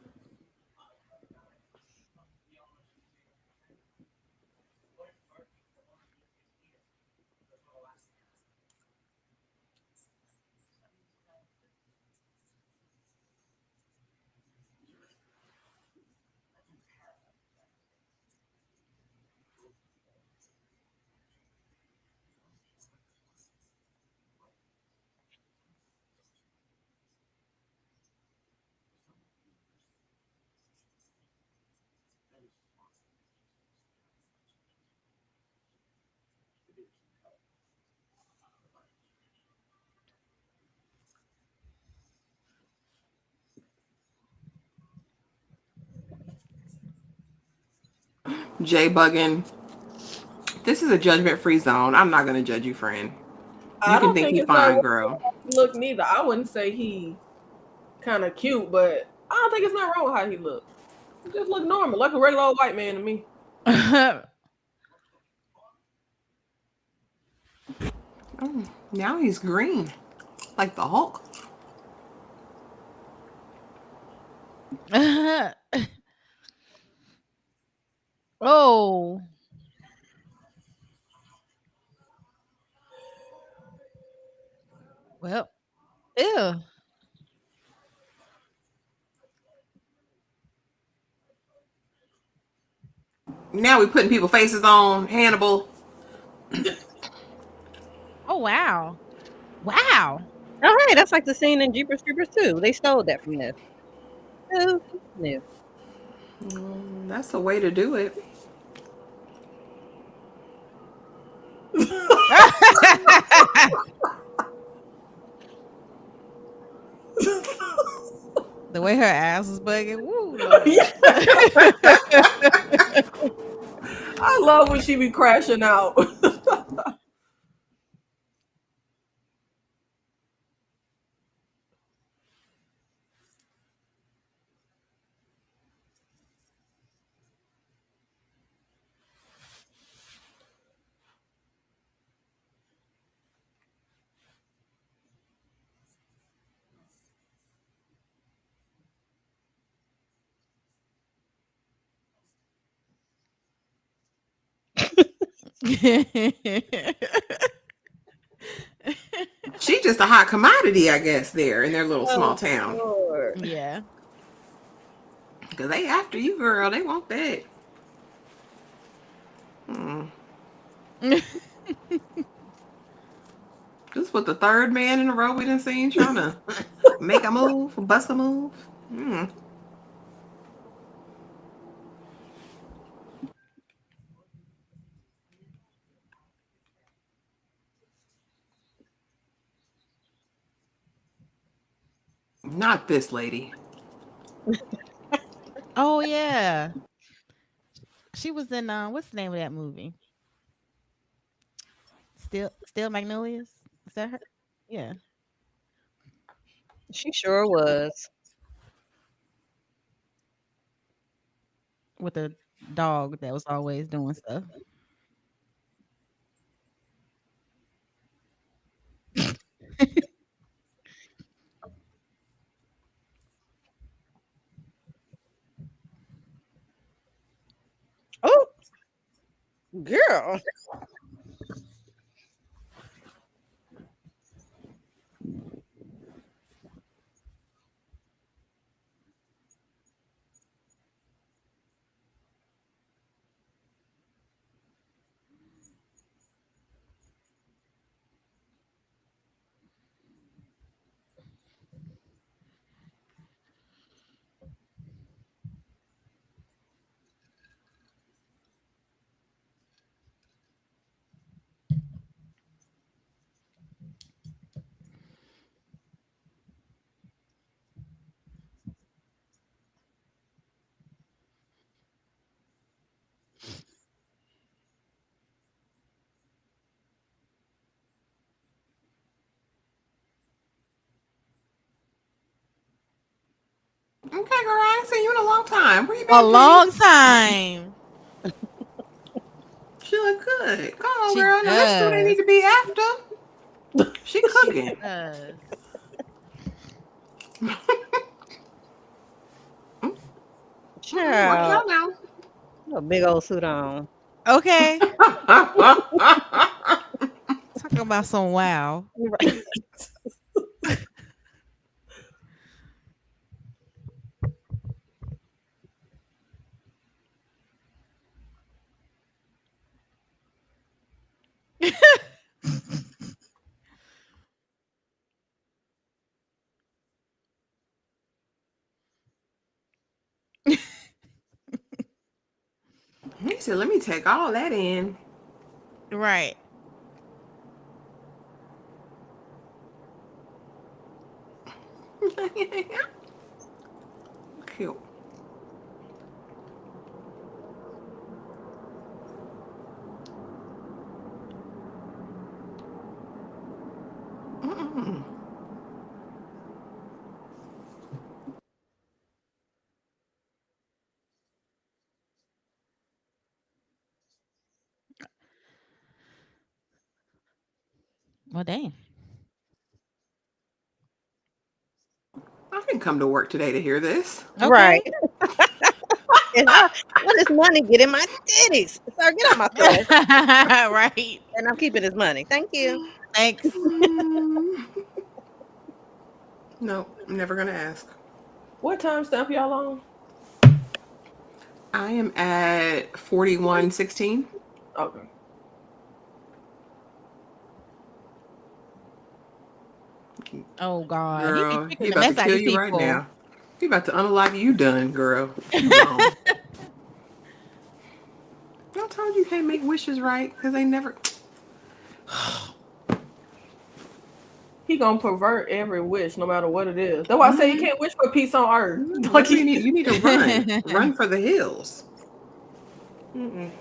Jay bugging. This is a judgment-free zone. I'm not gonna judge you, friend. You I can don't think think he it's no fine, girl. look neither. I wouldn't say he kind of cute, but I don't think it's not wrong with how he look. He just look normal, like a regular old white man to me. Oh, now he's green, like the Hulk. Oh, well, ew. Now we putting people faces on Hannibal. Oh, wow. Wow. Oh, hey, that's like the scene in Jeepers Creepers too. They stole that from this. Who knew? That's a way to do it. The way her ass was bugging. Woo, Lord. Yeah, I love when she be crashing out. She just a hot commodity, I guess, there in their little small Oh town. Lord. Yeah. Cause they after you, girl. They want that. Hmm. This was the third man in a row we done seen trying to make a move, bust a move. Mm, not this lady. Oh, yeah. She was in what's the name of that movie? Still Magnolias? Is that her? Yeah. She sure was. with the dog that was always doing stuff. Oh, girl. Okay, girl, I ain't seen you in a long time. Where you A been, P? long time. She look good. Come on, She girl. Now that's who they need does. to be after. She She cooking. does. Watch Child. out now. A big old suit on. Okay. Talking about some wow. Right. He said, let me take all that in. Right. Cute. Mm-mm. Well, dang. I didn't come to work today to hear this. Right. Okay. And all this money get in my titties. Sir, get out my store. Right. And I'm keeping his money. Thank you. Thanks. Mm. No, I'm never gonna ask. What time stamp y'all on? I am at 41:16. Okay. Oh God, he be Girl, he kicking the about to mess out kill these you right people. now. He about to unalive you. Done, girl. You gone. I told you can't make wishes right because they never. He gonna pervert every wish, no matter what it is. That's why I say you Mm-hmm. can't wish for peace on earth. Like That's what you need. You need to run. Run for the hills. Mm-mm.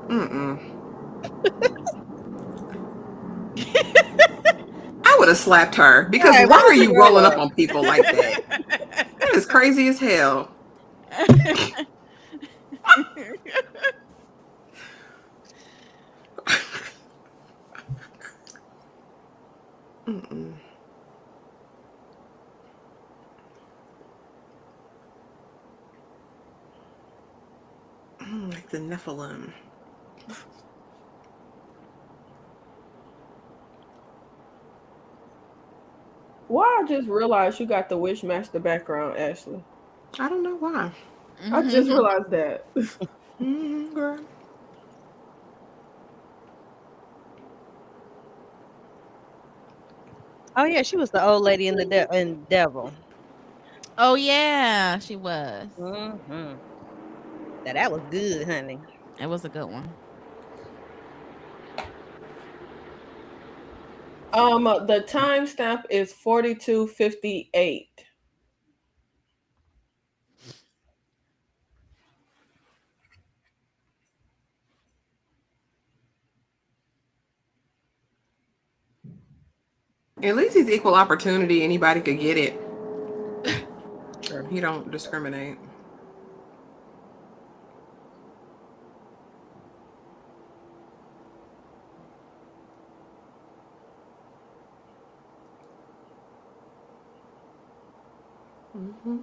Mm-mm. I would have slapped her because Right. why What are is the you rolling up girl? on people like that? That is crazy as hell. Mm-mm. Like the Nephilim. why I just realized you got the Wishmaster background, Ashley. I don't know why. I just realized that. Mm-hmm, girl. Oh yeah, she was the old lady in the in Devil. Oh yeah, she was. Mm-hmm. That was good, honey. It was a good one. The timestamp is 42:58. At least he's equal opportunity. Anybody could get it. Sure. He don't discriminate. Mm-hmm.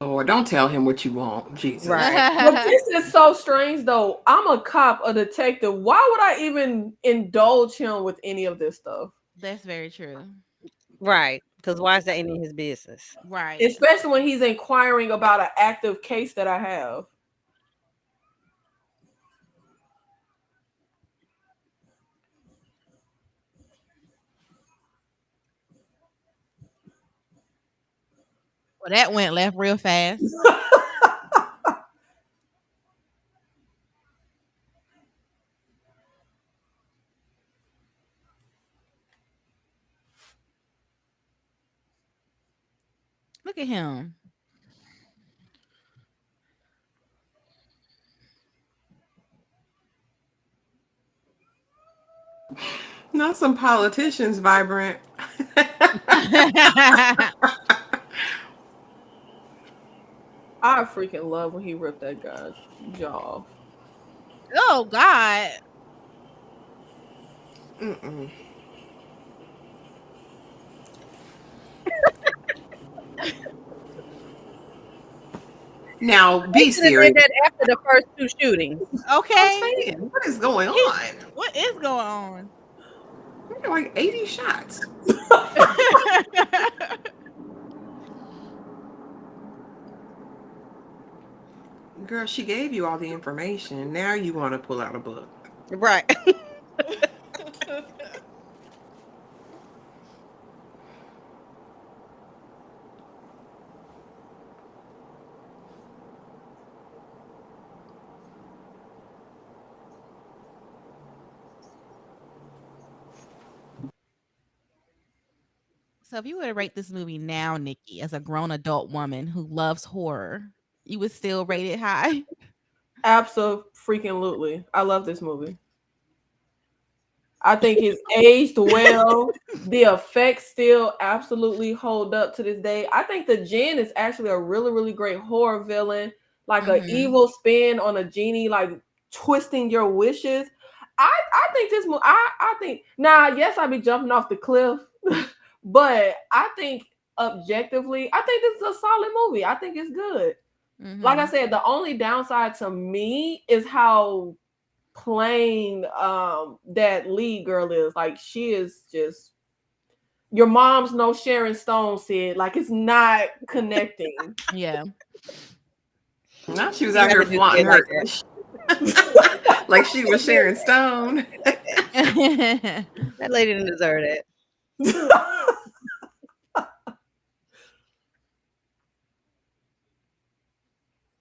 Lord, don't tell him what you want, Jesus. Right. But this is so strange, though. I'm a cop, a detective. Why would I even indulge him with any of this stuff? That's very true. Right. Because why is that any of his business? Right. Especially when he's inquiring about an active case that I have. Well, that went left real fast. Look at him. Not some politicians, Vibrant. I freaking love when he ripped that guy's jaw off. Oh God. Mm-mm. Now, They be should have did serious. that after the first two shootings. I'm Okay. saying, what is going He, on? what is going on? Like 80 shots. Girl, she gave you all the information. Now you want to pull out a book. Right. So if you were to rate this movie now, Nikki, as a grown adult woman who loves horror, you would still rate it high? Absolutely. I love this movie. I think it's aged well. The effects still absolutely hold up to this day. I think the Jinn is actually a really, really great horror villain, like a Mhm. evil spin on a genie, like twisting your wishes. I think this movie. I think now. Yes, I'd be jumping off the cliff, but I think objectively, I think this is a solid movie. I think it's good. Like I Mhm. said, the only downside to me is how plain that lead girl is. Like she is just your mom's no Sharon Stone said. Like it's not connecting. Yeah. Now she was You out got here to just say flaunting it like her like she was Sharon Stone. that. That lady didn't deserve it.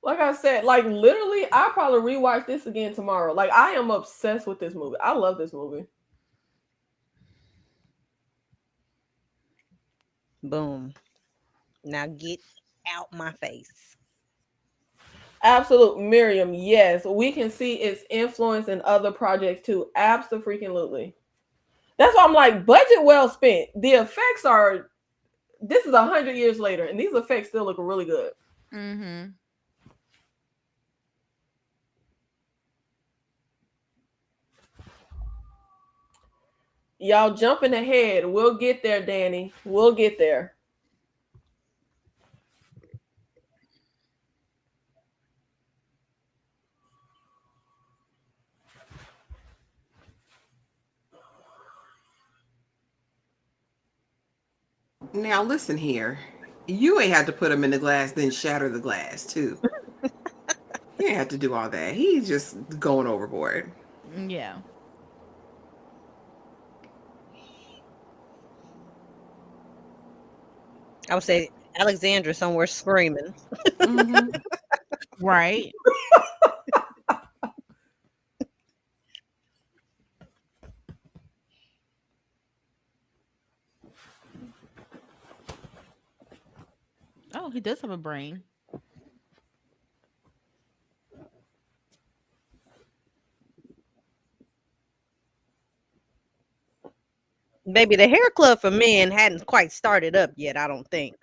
Like I said, like literally, I probably rewatch this again tomorrow. Like I am obsessed with this movie. I love this movie. Boom. Now get out my face. Absolute Miriam, yes, we can see its influence in other projects too. Absolutely. That's why I'm like, budget well spent. The effects are. This is 100 years later, and these effects still look really good. Mhm. Y'all jumping ahead. We'll get there, Danny. We'll get there. Now listen here. You ain't had to put them in the glass, then shatter the glass too. He didn't have to do all that. He's just going overboard. Yeah. I would say Alexandra somewhere screaming. Mm-hmm. Right. Oh, he does have a brain. Baby, the hair club for men hadn't quite started up yet, I don't think.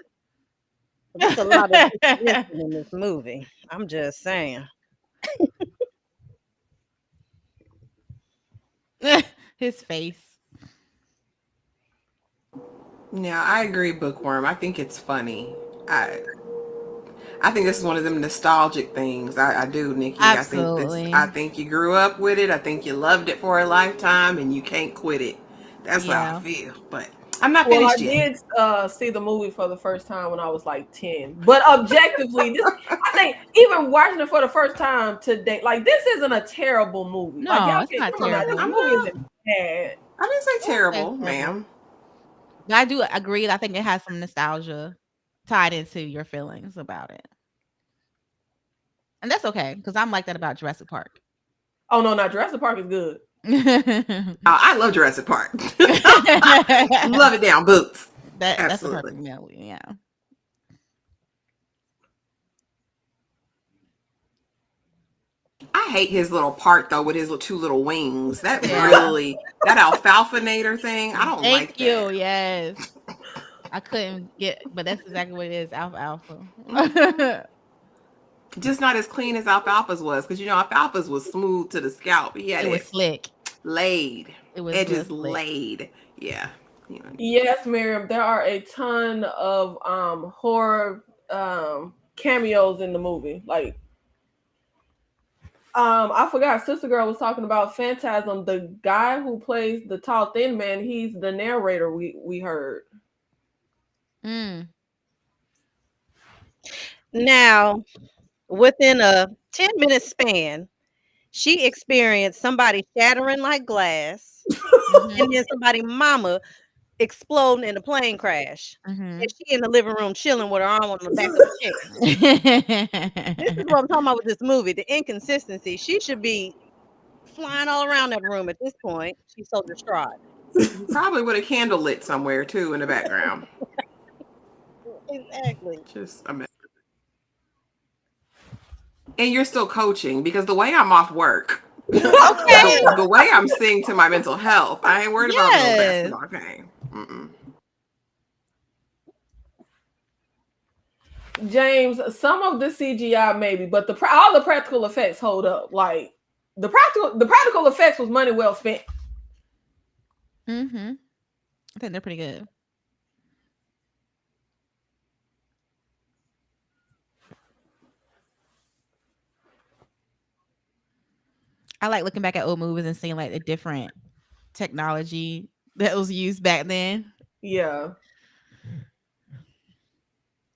There's a lot of missing in this movie. I'm just saying. His face. Yeah, I agree, Bookworm. I think it's funny. I I think this is one of them nostalgic things. I do, Nikki. I Absolutely. think you grew up with it. I think you loved it for a lifetime and you can't quit it. That's how I Yeah. feel. But I'm not Well, I finished yet. did see the movie for the first time when I was like 10. But objectively, this I think even watching it for the first time today, like this isn't a terrible movie. Like No, y'all it's can't not come on now. This I'm terrible. movie not isn't bad. I didn't say It's not terrible, terrible. ma'am. But I do agree. I think it has some nostalgia tied into your feelings about it. And that's okay, because I'm like that about Jurassic Park. Oh no, not Jurassic Park is good. I love Jurassic Park. Love it down boots. That's a Absolutely. perfect movie, yeah. I hate his little part though with his two little wings. That Yeah. really that alfalfa nader thing. I don't Thank like you. that. Yes. I couldn't get, but that's exactly what it is. Alpha. Hmm. Just not as clean as alfalfa's was, because alfalfa's was smooth to the scalp. He had It was it slick. laid, It was real edges slick. laid. Yeah. Yes, Miriam, there are a ton of horror cameos in the movie. Like I forgot Sister Girl was talking about Phantasm. The guy who plays the tall thin man, he's the narrator we heard. Mm. Now, within a 10-minute span, she experienced somebody shattering like glass and Mhm. then somebody mama exploding in a plane crash. And Mhm. she in the living room chilling with her arm on the back of the chair. This is what I'm talking about with this movie. The inconsistency. She should be flying all around that room at this point. She's so distraught. Probably with a candle lit somewhere too in the background. Exactly. Just a mess. And you're still coaching because the way I'm off work, Okay. the way I'm seeing to my mental health, I ain't worried about no Yes. basketball game. Mm-mm. James, some of the CGI maybe, but all the practical effects hold up. Like the practical effects was money well spent. Mhm. I think they're pretty good. I like looking back at old movies and seeing like the different technology that was used back then. Yeah.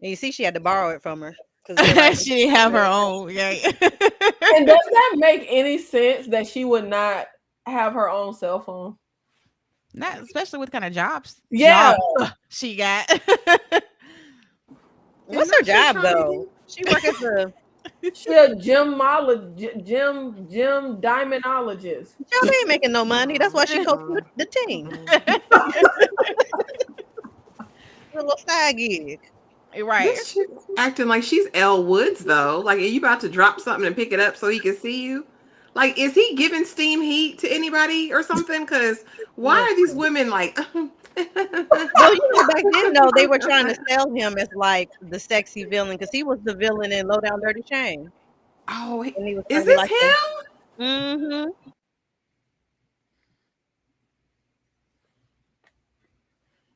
And you see, she had to borrow it from her because everybody. She didn't have her own. Yeah. And does that make any sense that she would not have her own cell phone? Not especially with kind of jobs. Yeah. She got. What's Isn't her that what she's job trying to though? do? She work as a She a gym diamondologist. job. Ain't making no money. That's why she coached the team. A little side gig. Right. This shit acting like she's Elle Woods though. Like, are you about to drop something and pick it up so he can see you? Like, is he giving steam heat to anybody or something? Because why are these Listen. women like? Well, back then though, they were trying to sell him as like the sexy villain because he was the villain in Low Down Dirty Shame, Oh, and he was trying is to be this like the. him? Mm-hmm.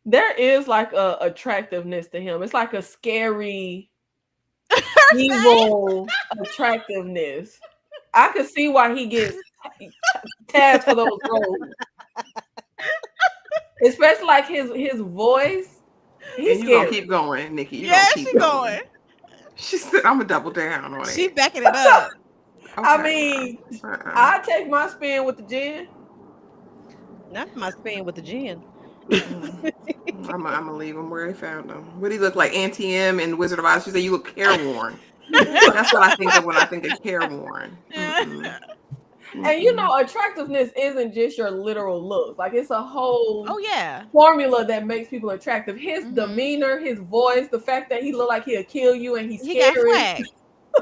There is like a attractiveness to him. It's like a scary, evil attractiveness. I could see why he gets tasked for those roles. Especially like his voice. He's And you gonna scary. keep going, Nikki. You Yeah, gonna keep she going. She said, "I'm gonna double down on She it." backing it up. I Okay. mean, Uh-uh. I take my spin with the gin. Not my spin with the gin. Mm. I'm gonna leave him where he found him. What do he look like? Auntie M in Wizard of Oz. She said you look careworn. That's what I think of when I think of careworn. Mm-mm. And you Mm-mm. know, attractiveness isn't just your literal looks. Like it's a whole Oh yeah. formula that makes people attractive. His Hmm. demeanor, his voice, the fact that he look like he'll kill you and he's He got scary. swag.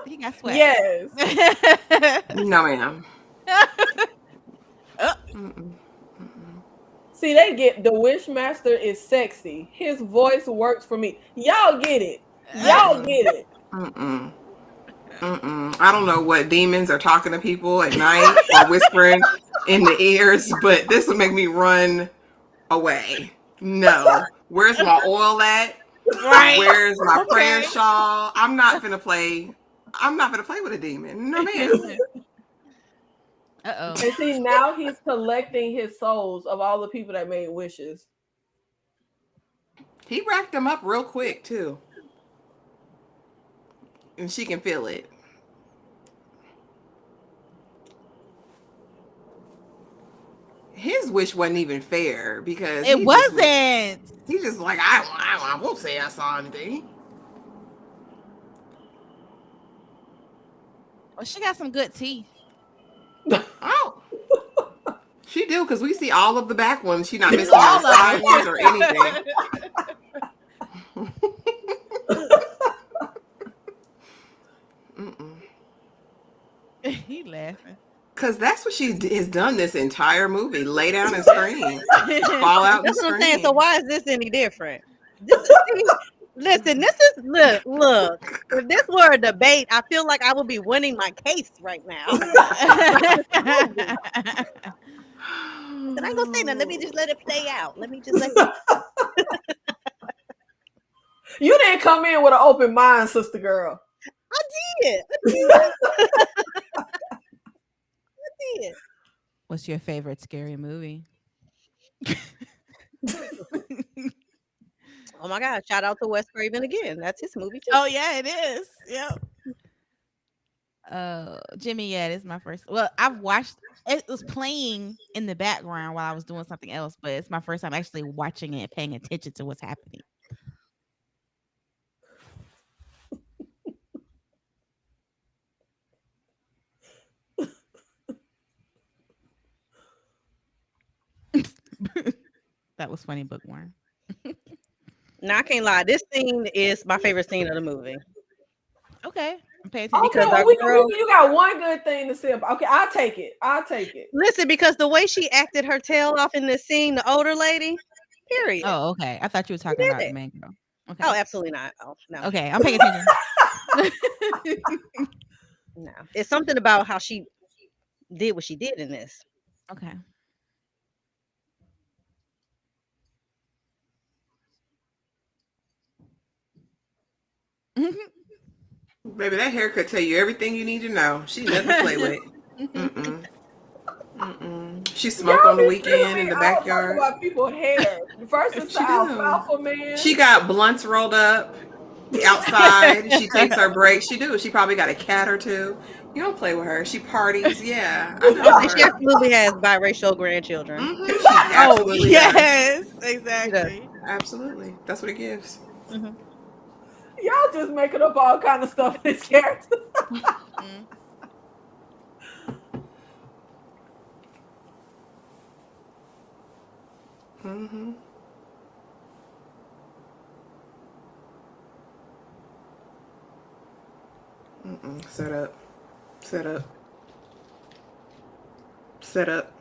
He got swag. Yes. No, ma'am. Oh, Mm-mm. Mm-mm. See, they get the Wishmaster is sexy. His voice works for me. Y'all get it. Y'all Mm-mm. get it. Mm-mm. Mm-mm. I don't know what demons are talking to people at night or whispering in the ears, but this would make me run away. No. Where's my oil at? right. Where's my prayer Okay. shawl? I'm not gonna play. I'm not gonna play with a demon. No, ma'am. Uh-oh. And see, now he's collecting his souls of all the people that made wishes. He racked them up real quick too, and she can feel it. His wish wasn't even fair because It wasn't. he's just like I won't say I saw anything. Well, she got some good teeth. Oh, she do because we see all of the back ones. She not missing no All of side ones or anything. Mm-mm. them. He laughing. Cause that's what she has done this entire movie: lay down and scream, fall out and That's what I'm saying. So scream. why is this any different? This is, see, listen, this is look. If this were a debate, I feel like I would be winning my case right now. Movie. Listen, I ain't gonna say nothing. Let me just let it play out. Let me just let You didn't come in with an open mind, sister girl. it. I did. What's your favorite scary movie? Oh my God! Shout out to Wes Craven again. That's his movie too. Oh yeah, it is. Yep. Jimmy, yeah, this is my first. Well, I've watched. It was playing in the background while I was doing something else, but it's my first time actually watching it, paying attention to what's happening. That was funny, bookworm. Now I can't lie. This scene is my favorite scene of the movie Okay, I'm paying attention. Okay, because well, our girl. you got one good thing to say about. Okay, I'll take it. I'll take it. Listen, because the way she acted her tail off in this scene, the older lady. Period. Oh, okay. I thought you were She talking did about the it. main girl. Okay. Oh, absolutely not. Oh no, Okay, I'm paying attention. no. It's something about how she did what she did in this. Okay. Baby, that haircut tell you everything you need to know. She nothing to play with. Mm-mm. Mm-mm. She smoke Y'all on the be tripping weekend me in the out talking backyard. about people's hair. First it's the She do. alfalfa man. She got blunts rolled up outside. She takes her breaks. She do. She probably got a cat or two. You don't play with her. She parties. Yeah, I know And she her. absolutely has biracial grandchildren. She Oh absolutely does. yes, She does. exactly. Absolutely. That's what it gives. Mhm. Y'all just making up all kind of stuff in this character. Mm. Mm-hmm. Mm-mm. Set up. Set up. Set up.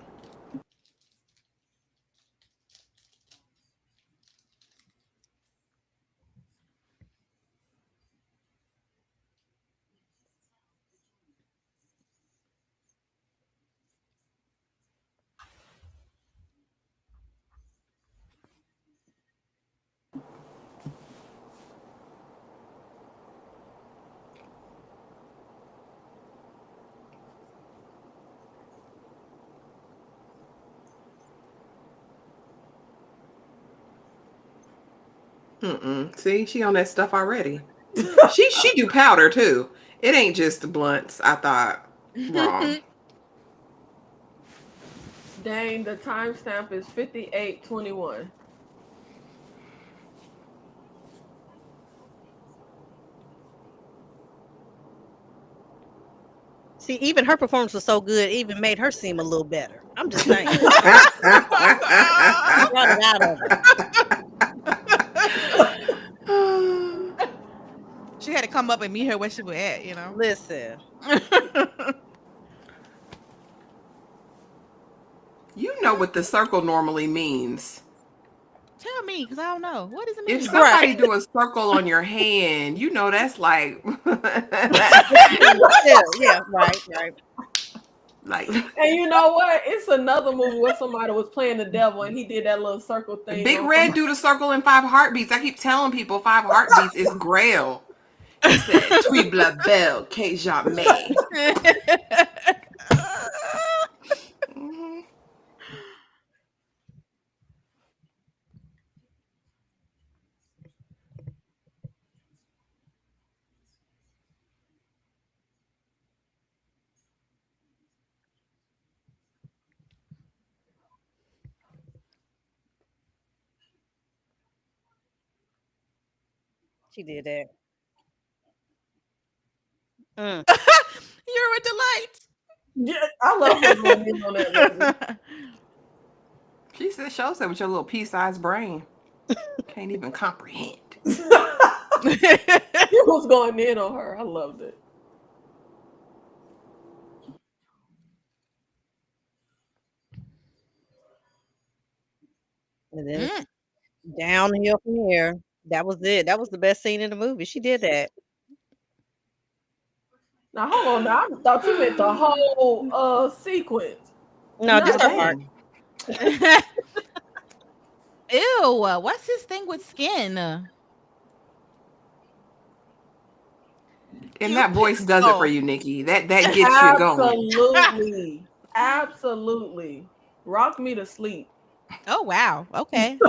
Mm-mm. See, she on that stuff already. She do powder too. It ain't just the blunts, I thought. Wrong. Dang, the timestamp is 58:21. See, even her performance was so good, it even made her seem a little better. I'm just saying. Brought it out of her. She had to come up and meet her where she was at, you know. Listen, You know what the circle normally means. Tell me, because I don't know. What does it If mean? somebody right. do a circle on your hand, you know that's like Still, yeah, right. like And you know what? It's another movie where somebody was playing the devil and he did that little circle thing Big on Red somebody. do the circle in 5 heartbeats. I keep telling people 5 heartbeats is Grail. He said, Triple Belle, que jamais. Mhm. She did that. Mm. You're a delight. Yeah, I love her going in on that lady. She said, show said with your little pea-sized brain. Can't even comprehend. He was going in on her. I loved it. And then Mm. downhill from here. That was it. That was the best scene in the movie. She did that. Now hold on. Now I thought you meant the whole sequence. No, Not just Well, her that. part. dang. Ew, what's his thing with skin? And You that voice does it for pitiful. you, Nikki. That gets you going. Absolutely. Absolutely. Rock me to sleep. Oh wow. Okay.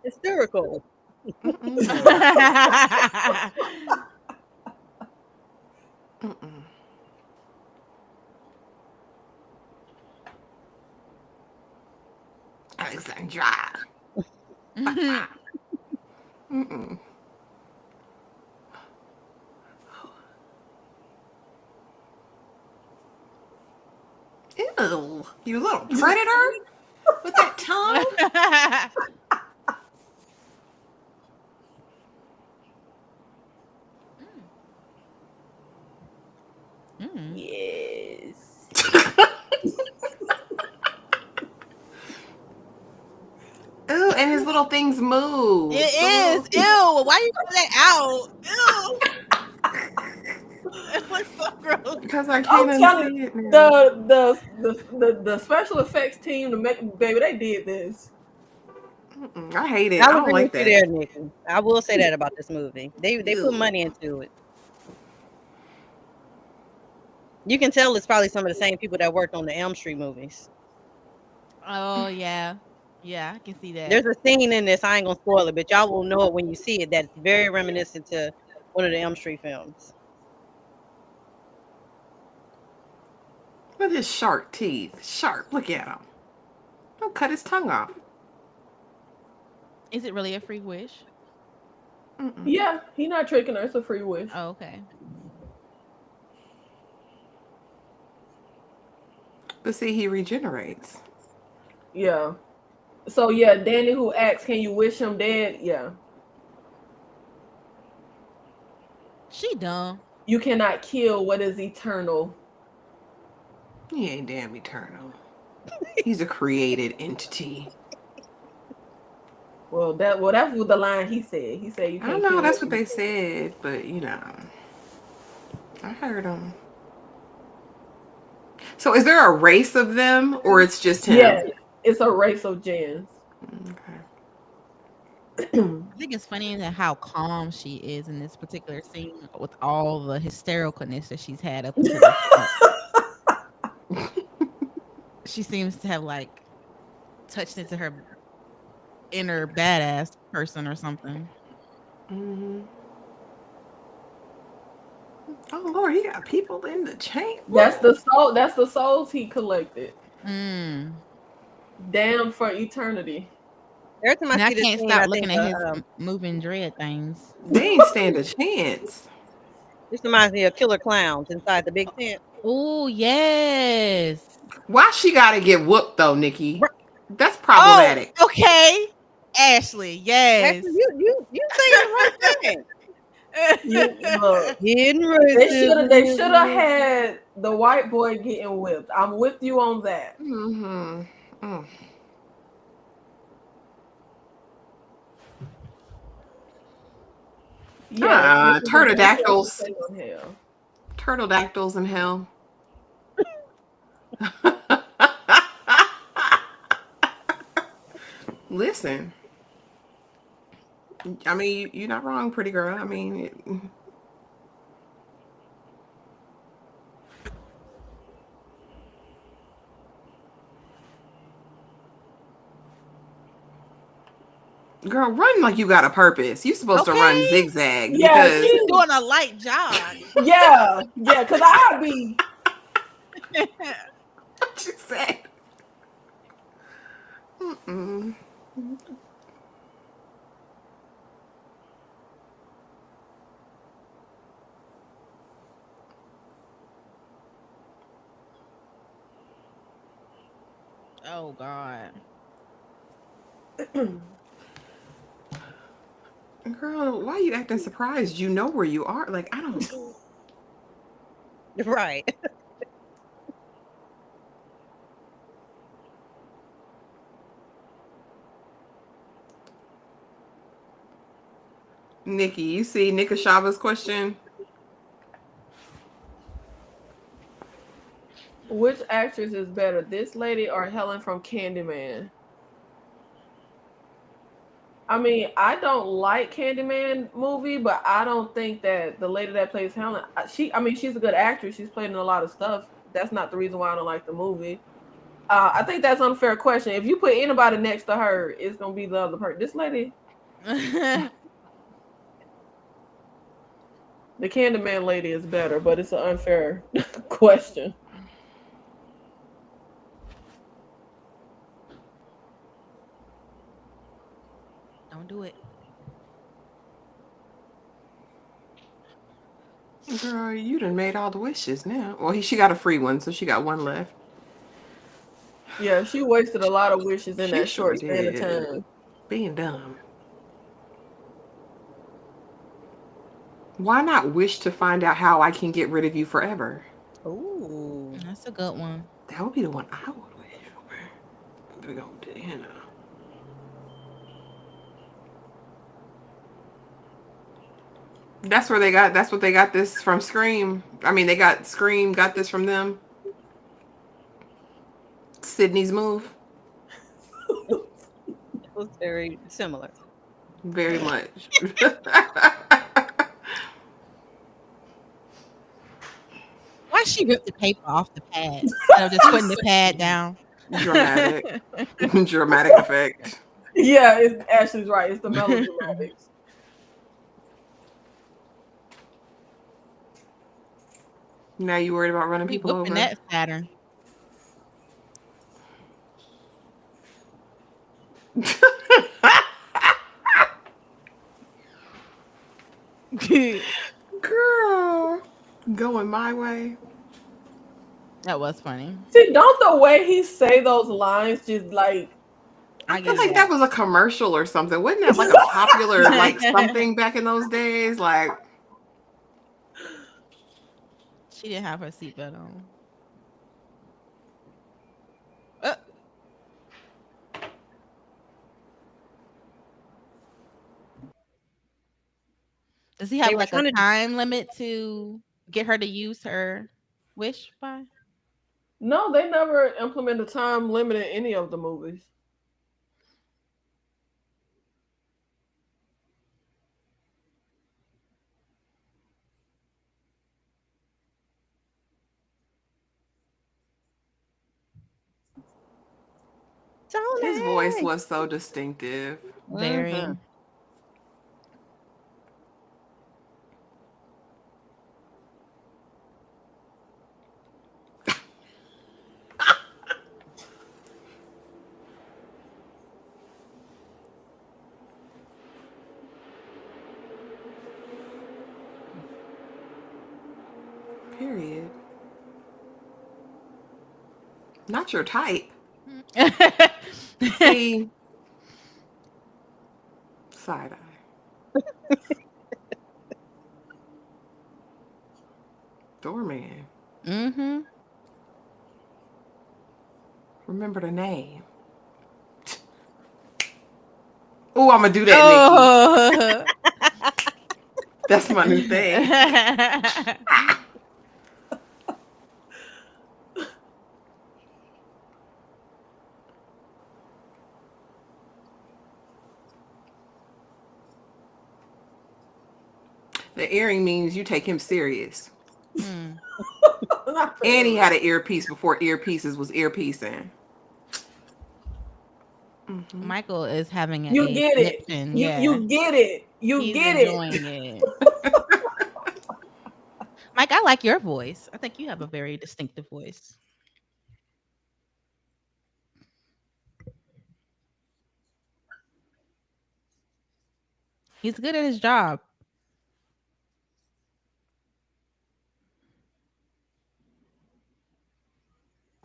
Hysterical. Mm-mm. Mm-mm. Alexandra. Mhm. Mm-mm. Ew. You little predator with that tongue. Mm. Yes. Ooh, and his little things move. It The is. little Ew. Why you put that out? Ew. It looks so gross. because I I'm can't telling unsee you, it now. the special effects team to make baby, they did this. Mm-mm. I hate it. I I'll don't agree with like you that. there, Nikki. I will say that about this movie. They put Ew. money into it. You can tell it's probably some of the same people that worked on the Elm Street movies. Oh yeah. Yeah, I can see that. There's a scene in this, I ain't gonna spoil it, but y'all will know it when you see it, that's very reminiscent to one of the Elm Street films. Look at his sharp teeth. Sharp. Look at him. Don't cut his tongue off. Is it really a free wish? Mm-mm. Yeah, he not tricking her. It's a free wish. Oh, okay. But see, he regenerates. Yeah. So yeah, Danny who asks, "Can you wish him dead?" Yeah. She dumb. You cannot kill what is eternal. He ain't damn eternal. He's a created entity. That's what the line he said. He said you I can't know kill that's what what is they said, but I heard him. So is there a race of them or it's just him? yeah, it's a race of gens. Okay. I think it's funny that how calm she is in this particular scene with all the hystericalness that she's had up until this point. She seems to have like touched into her inner badass person or something. Hmm. Oh Lord, he got people in the chain. That's the soul. That's the souls he collected. Mm. Damn for eternity. Every time I And I see this can't scene, stop I think looking at his moving dread things. They ain't stand a chance. this reminds me of Killer Clowns inside the big tent. Oh yes. Why she gotta get whooped though, Nikki? Ru- That's Oh, problematic. okay. Ashley, yes. Actually, you saying the right thing. You look. Hidden They should have racism. had the white boy getting whipped. I'm with you on that. Hmm. Yes, this is a Pterodactyls. stay on hell. Turtledactyls in hell. Listen, I mean, you're not wrong, pretty girl. I mean, girl, run like you got a purpose. You're supposed to run Okay. zigzag Yeah, because She's she. doing a light jog. Yeah. Cause I'd be. what you said. Mm-mm. Oh God. Girl, why are you acting surprised? You know where you are. Like, I don't. Right. Nikki, you see Nikashaba's question? Which actress is better, this lady or Helen from Candyman? I mean, I don't like Candyman movie, but I don't think that the lady that plays Helen, I mean, she's a good actress. She's played in a lot of stuff. That's not the reason why I don't like the movie. I think that's an unfair question. If you put anybody next to her, it's gonna be the other person. This lady, the Candyman lady, is better, but it's an unfair question. Don't do it. Girl, you done made all the wishes now. Well, she got a free one, so she got one left. Yeah, she wasted a lot of wishes in She that sure short span of did. time. Being dumb. Why not wish to find out how I can get rid of you forever? Ooh. That's a good one. That would be the one I would wish for. Big old Diana. That's where they got. That's what they got this from. Scream. I mean, they got Scream. Got this from them. Sydney's move. It was very similar. Very much. Why she ripped the paper off the pad instead of just putting the pad down? Dramatic. Dramatic effect. Yeah, it's Ashley's right. It's the melodramatics. Now you worried about running We people whooping over. that Saturn. Girl. Going my way. That was funny. See, don't the way he say those lines just like I I feel get like that that. was a commercial or something. Wasn't that like a popular like something back in those days? Like, She didn't have her seatbelt on. Uh, does he They have were like a trying to. time limit to get her to use her wish by? no, they never implement a time limit in any of the movies. His voice Tony. was so distinctive. Very. Mhm. Period. Not your type. See, side eye. Doorman. Mm-hmm. Remember the name. Oh, I'm gonna do that, Nikki. Oh. That's my new thing. The earring means you take him serious. Mm. Not And he really. had an earpiece before earpieces was earpiecing. Mm-hmm. Michael is having You a get it. connection. You Yeah. you get it. You He's get it. enjoying it. Mike, I like your voice. I think you have a very distinctive voice. He's good at his job.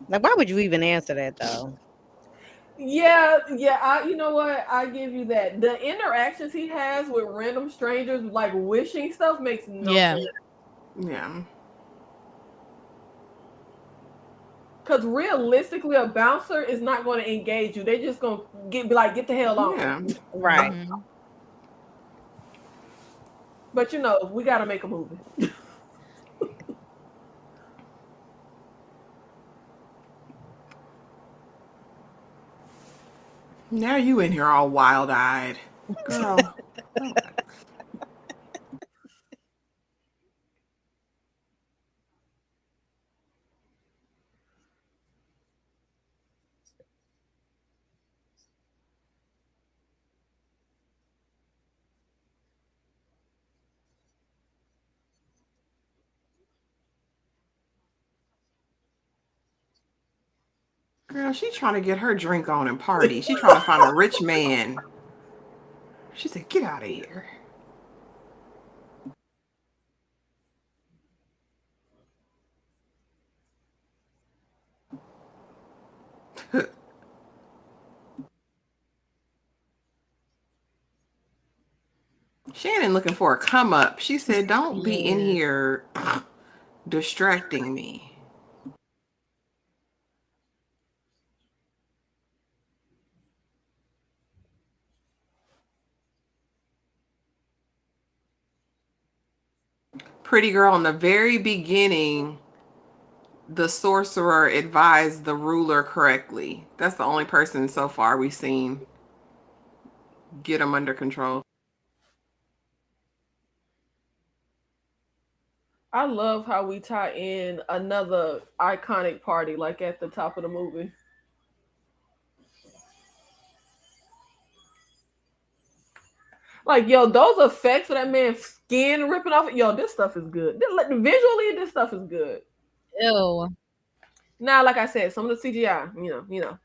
Like, why would you even answer that though? Yeah, yeah. You know what? I give you that. The interactions he has with random strangers, like wishing stuff, makes no Yeah. sense. Yeah. Because realistically, a bouncer is not going to engage you. They just gonna be like, get the hell on. Yeah. Right. Mm-hmm. But you know, we got to make a movie. Now you in here all wild eyed. Girl. Relax. Girl, she trying to get her drink on and party. She trying to find a rich man. She said, get out of here. Shannon looking for a come up. She said, don't be in Yeah. here distracting me. Pretty girl, in the very beginning, the sorcerer advised the ruler correctly. That's the only person so far we've seen get him under control. I love how we tie in another iconic party, like at the top of the movie. Like, yo, those effects of that man's skin ripping off. Yo, this stuff is good. Visually, this stuff is good. Ew. Now, like I said, some of the CGI,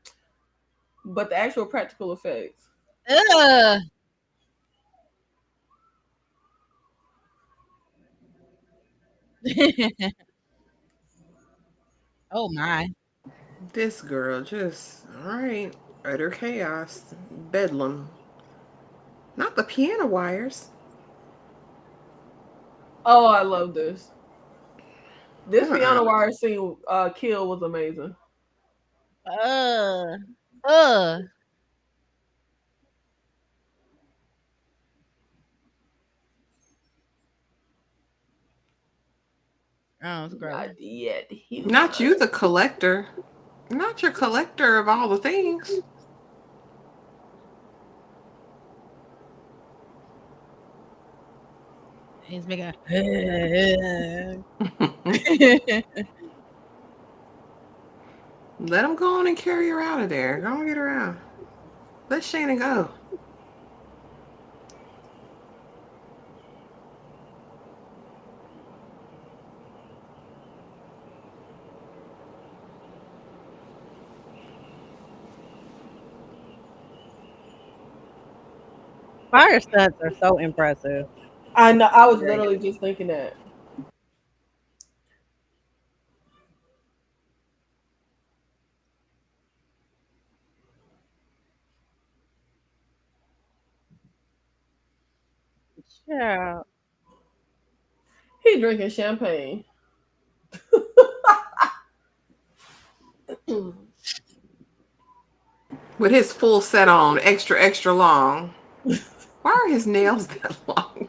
but the actual practical effects. Ugh. Oh my. This girl just, all right, utter chaos, bedlam. Not the piano wires. Oh, I love this. This Uh-uh. piano wire scene, kill was amazing. Uh. Uh. Oh, it's gross. Not yet, Not you, human. the collector. Not your collector of all the things. He's making Now Let him go on and carry her out of there. Go on, get her out. Let Shannon go. Fire stunts are so impressive. I know. I was Great. literally just thinking that. Yeah. He drinking champagne. With his full set on, extra, extra long. Why are his nails that long?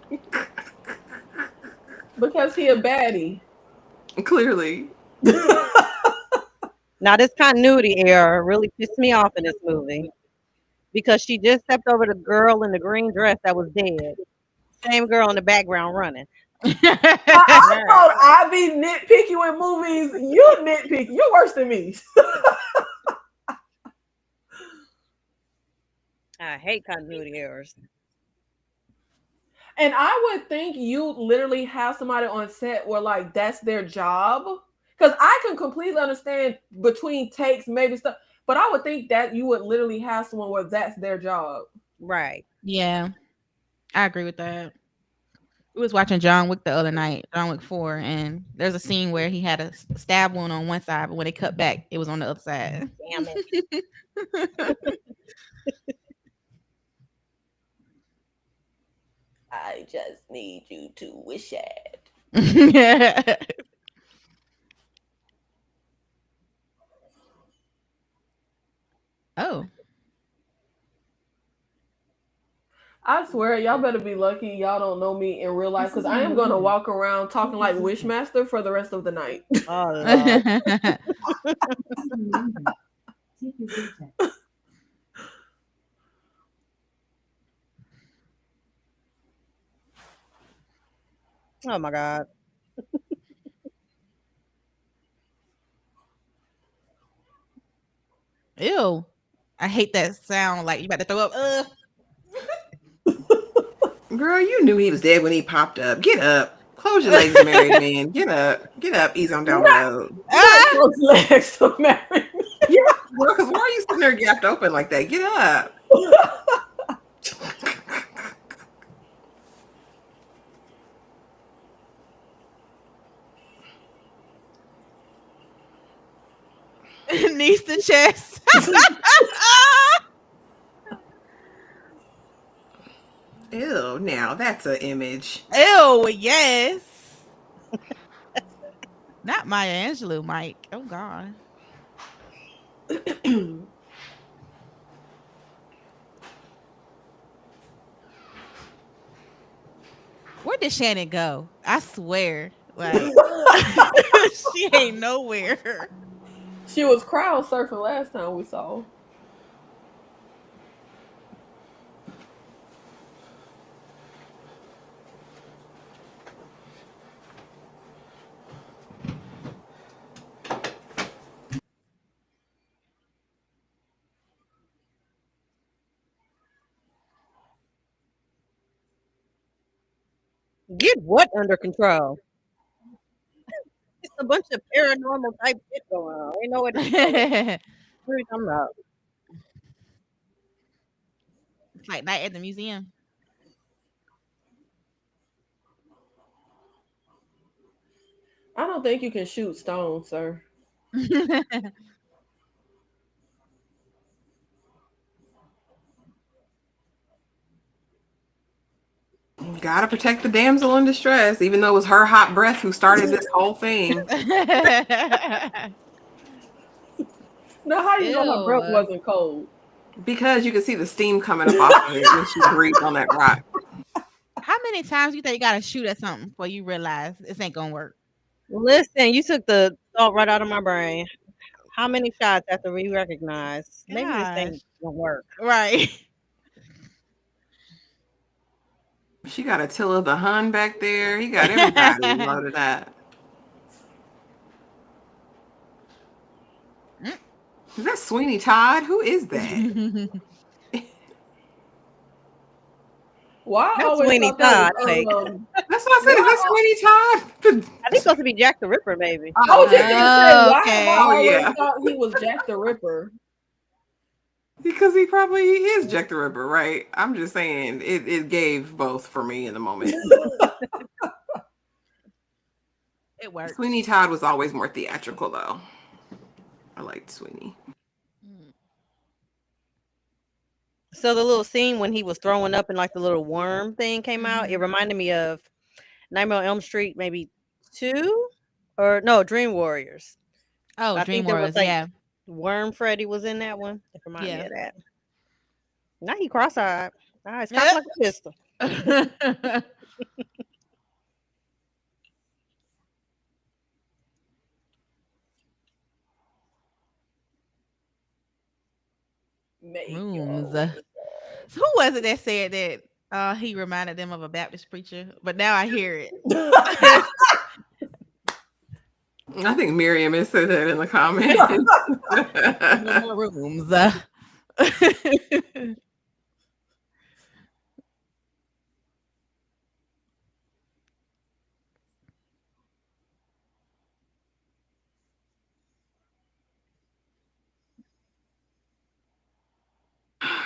Because he a baddie. Clearly. Now this continuity error really pissed me off in this movie because she just stepped over the girl in the green dress that was dead. Same girl in the background running. I thought I'd be nitpicky with movies. You nitpicky. You're worse than me. I hate continuity errors. And I would think you literally have somebody on set where like that's their job. Because I can completely understand between takes, maybe stuff, but I would think that you would literally have someone where that's their job. Right. Yeah, I agree with that. We was watching John Wick the other night, John Wick 4, and there's a scene where he had a stab wound on one side, but when they cut back, it was on the other side. Damn it. I just need you to wish it. Oh. I swear, y'all better be lucky y'all don't know me in real life because I am going to walk around talking like Wishmaster for the rest of the night. Oh Lord. Oh my God. Ew. I hate that sound like you about to throw up. Girl, you knew he was dead when he popped up. Get up. Close your legs, married man. Get up. Get up. Ease on down the Not, road. not close legs to marry Yeah, girl, because why are you sitting there gapped open like that? Get up. me. Knees to chest. Ew, now that's an image. Ew, yes. Not Maya Angelou, Mike. Oh God. Where did Shannon go? I swear. Like she ain't nowhere. She was crowd surfing last time we saw. Get what under control? It's a bunch of paranormal type shit going on. Ain't know what to tell it. It's What are you talking about? like night at the museum. I don't think you can shoot stones, sir. Gotta protect the damsel in distress, even though it was her hot breath who started this whole thing. Now, how you know her breath Ew. wasn't cold? Because you can see the steam coming up off of it when she breathed on that rock. How many times you think you gotta shoot at something before you realize this ain't gonna work? Listen, you took the thought right out of my brain. How many shots after we recognize? Maybe this thing Gosh. won't work. Right. She got Attila the Hun back there. He got everybody loaded up. Mm. Is that Sweeney Todd? Who is that? Well, I That's always Sweeney thought that was Todd, fake. That's what I said. well, Is that Sweeney Todd? I think it's supposed to be Jack the Ripper, maybe. I was Oh, just gonna say, Oh, why have I okay. oh always yeah. thought he was Jack the Ripper? Because he probably is Jack the Ripper, right? I'm just saying it gave both for me in the moment. It works. Sweeney Todd was always more theatrical though. I liked Sweeney. Mm. So the little scene when he was throwing up and like the little worm thing came out, it Mhm. reminded me of Nightmare on Elm Street, maybe 2 or no, Dream Warriors. Oh, I think Dream there was Wars. like Yeah. Worm Freddy was in that one. It reminded me Yeah. of that. Now he cross-eyed. Eyes cocked like a pistol. Make Rooms. yo. So who was it that said that he reminded them of a Baptist preacher? But now I hear it. I think Miriam has said that in the comments. No more rooms.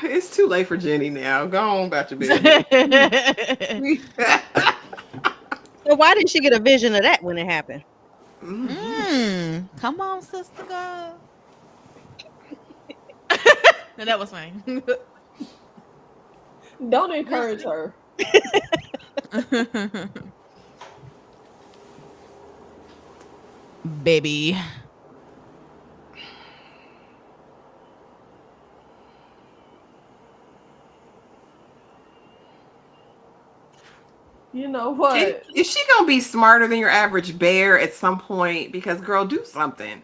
It's too late for Jenny now. Go on about your business. So why didn't she get a vision of that when it happened? Come on, sister girl. No, that was fine. Don't encourage her. Baby. You know what? Is she gonna be smarter than your average bear at some point? Because girl, do something.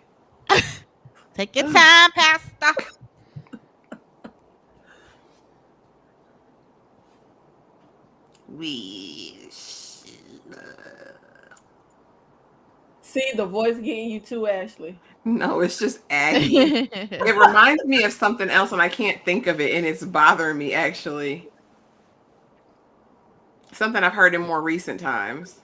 Take your time, Pastor. Wish. See the voice getting you too, Ashley. No, it's just Aggie. It reminds me of something else, and I can't think of it, and it's bothering me actually. Something I've heard in more recent times.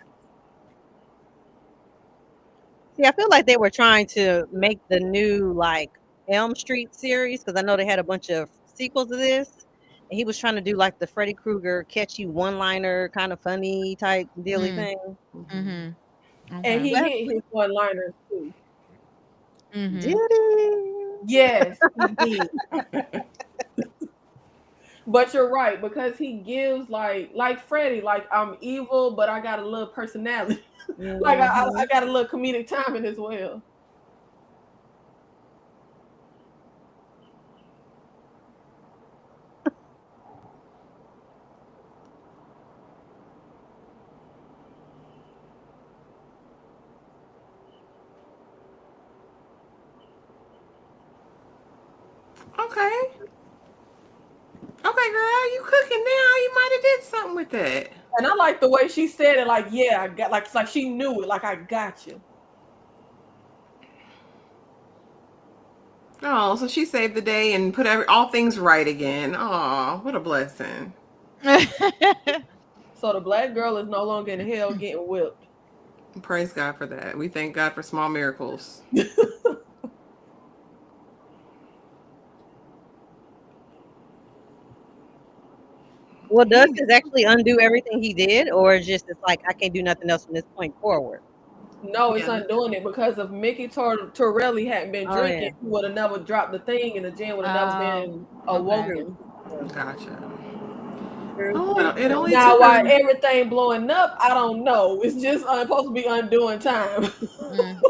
See, I feel like they were trying to make the new like Elm Street series because I know they had a bunch of sequels of this. And he was trying to do like the Freddy Krueger catchy one-liner kind of funny type dealy Mm. thing. Mhm. And Okay. he hit his one-liners too. Did Mhm. he? Yes, he did. But you're right, because he gives like Freddy, like I'm evil, but I got a little personality. Like I Mhm. got a little comedic timing as well. Okay. Okay, girl, you cooking now. You might have did something with that. And I like the way she said it, like, yeah, I got like she knew it, like I got you. Oh, so she saved the day and put all things right again. Oh, what a blessing. So the black girl is no longer in hell getting whipped. Praise God for that. We thank God for small miracles. Well, does this actually undo everything he did, or is just it's like I can't do nothing else from this point forward? No, it's Yeah. undoing it because if Mickey Torelli hadn't been Oh yeah. drinking, he would have never dropped the thing, and the gin would have never been Okay. awoken. Gotcha. True, Oh, true, it true. only Now, took why her. everything blowing up, I don't know. It's just supposed to be undoing time. Mm.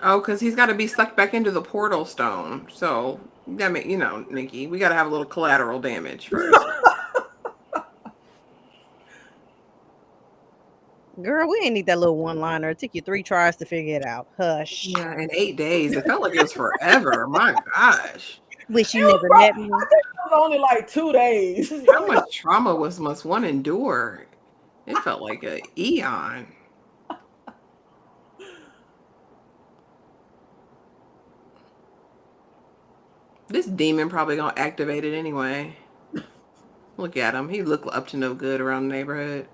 Oh, because he's got to be sucked back into the portal stone. So, that mean, Nikki, we got to have a little collateral damage first. Girl, we ain't need that little one-liner. It took you 3 tries to figure it out. Hush. Yeah, in 8 days. It felt like it was forever. My gosh. Wish It you was never probably, met me. I think it was only like 2 days. How much trauma must one endure? It felt like an eon. This demon probably gonna activate it anyway. Look at him. He look up to no good around the neighborhood.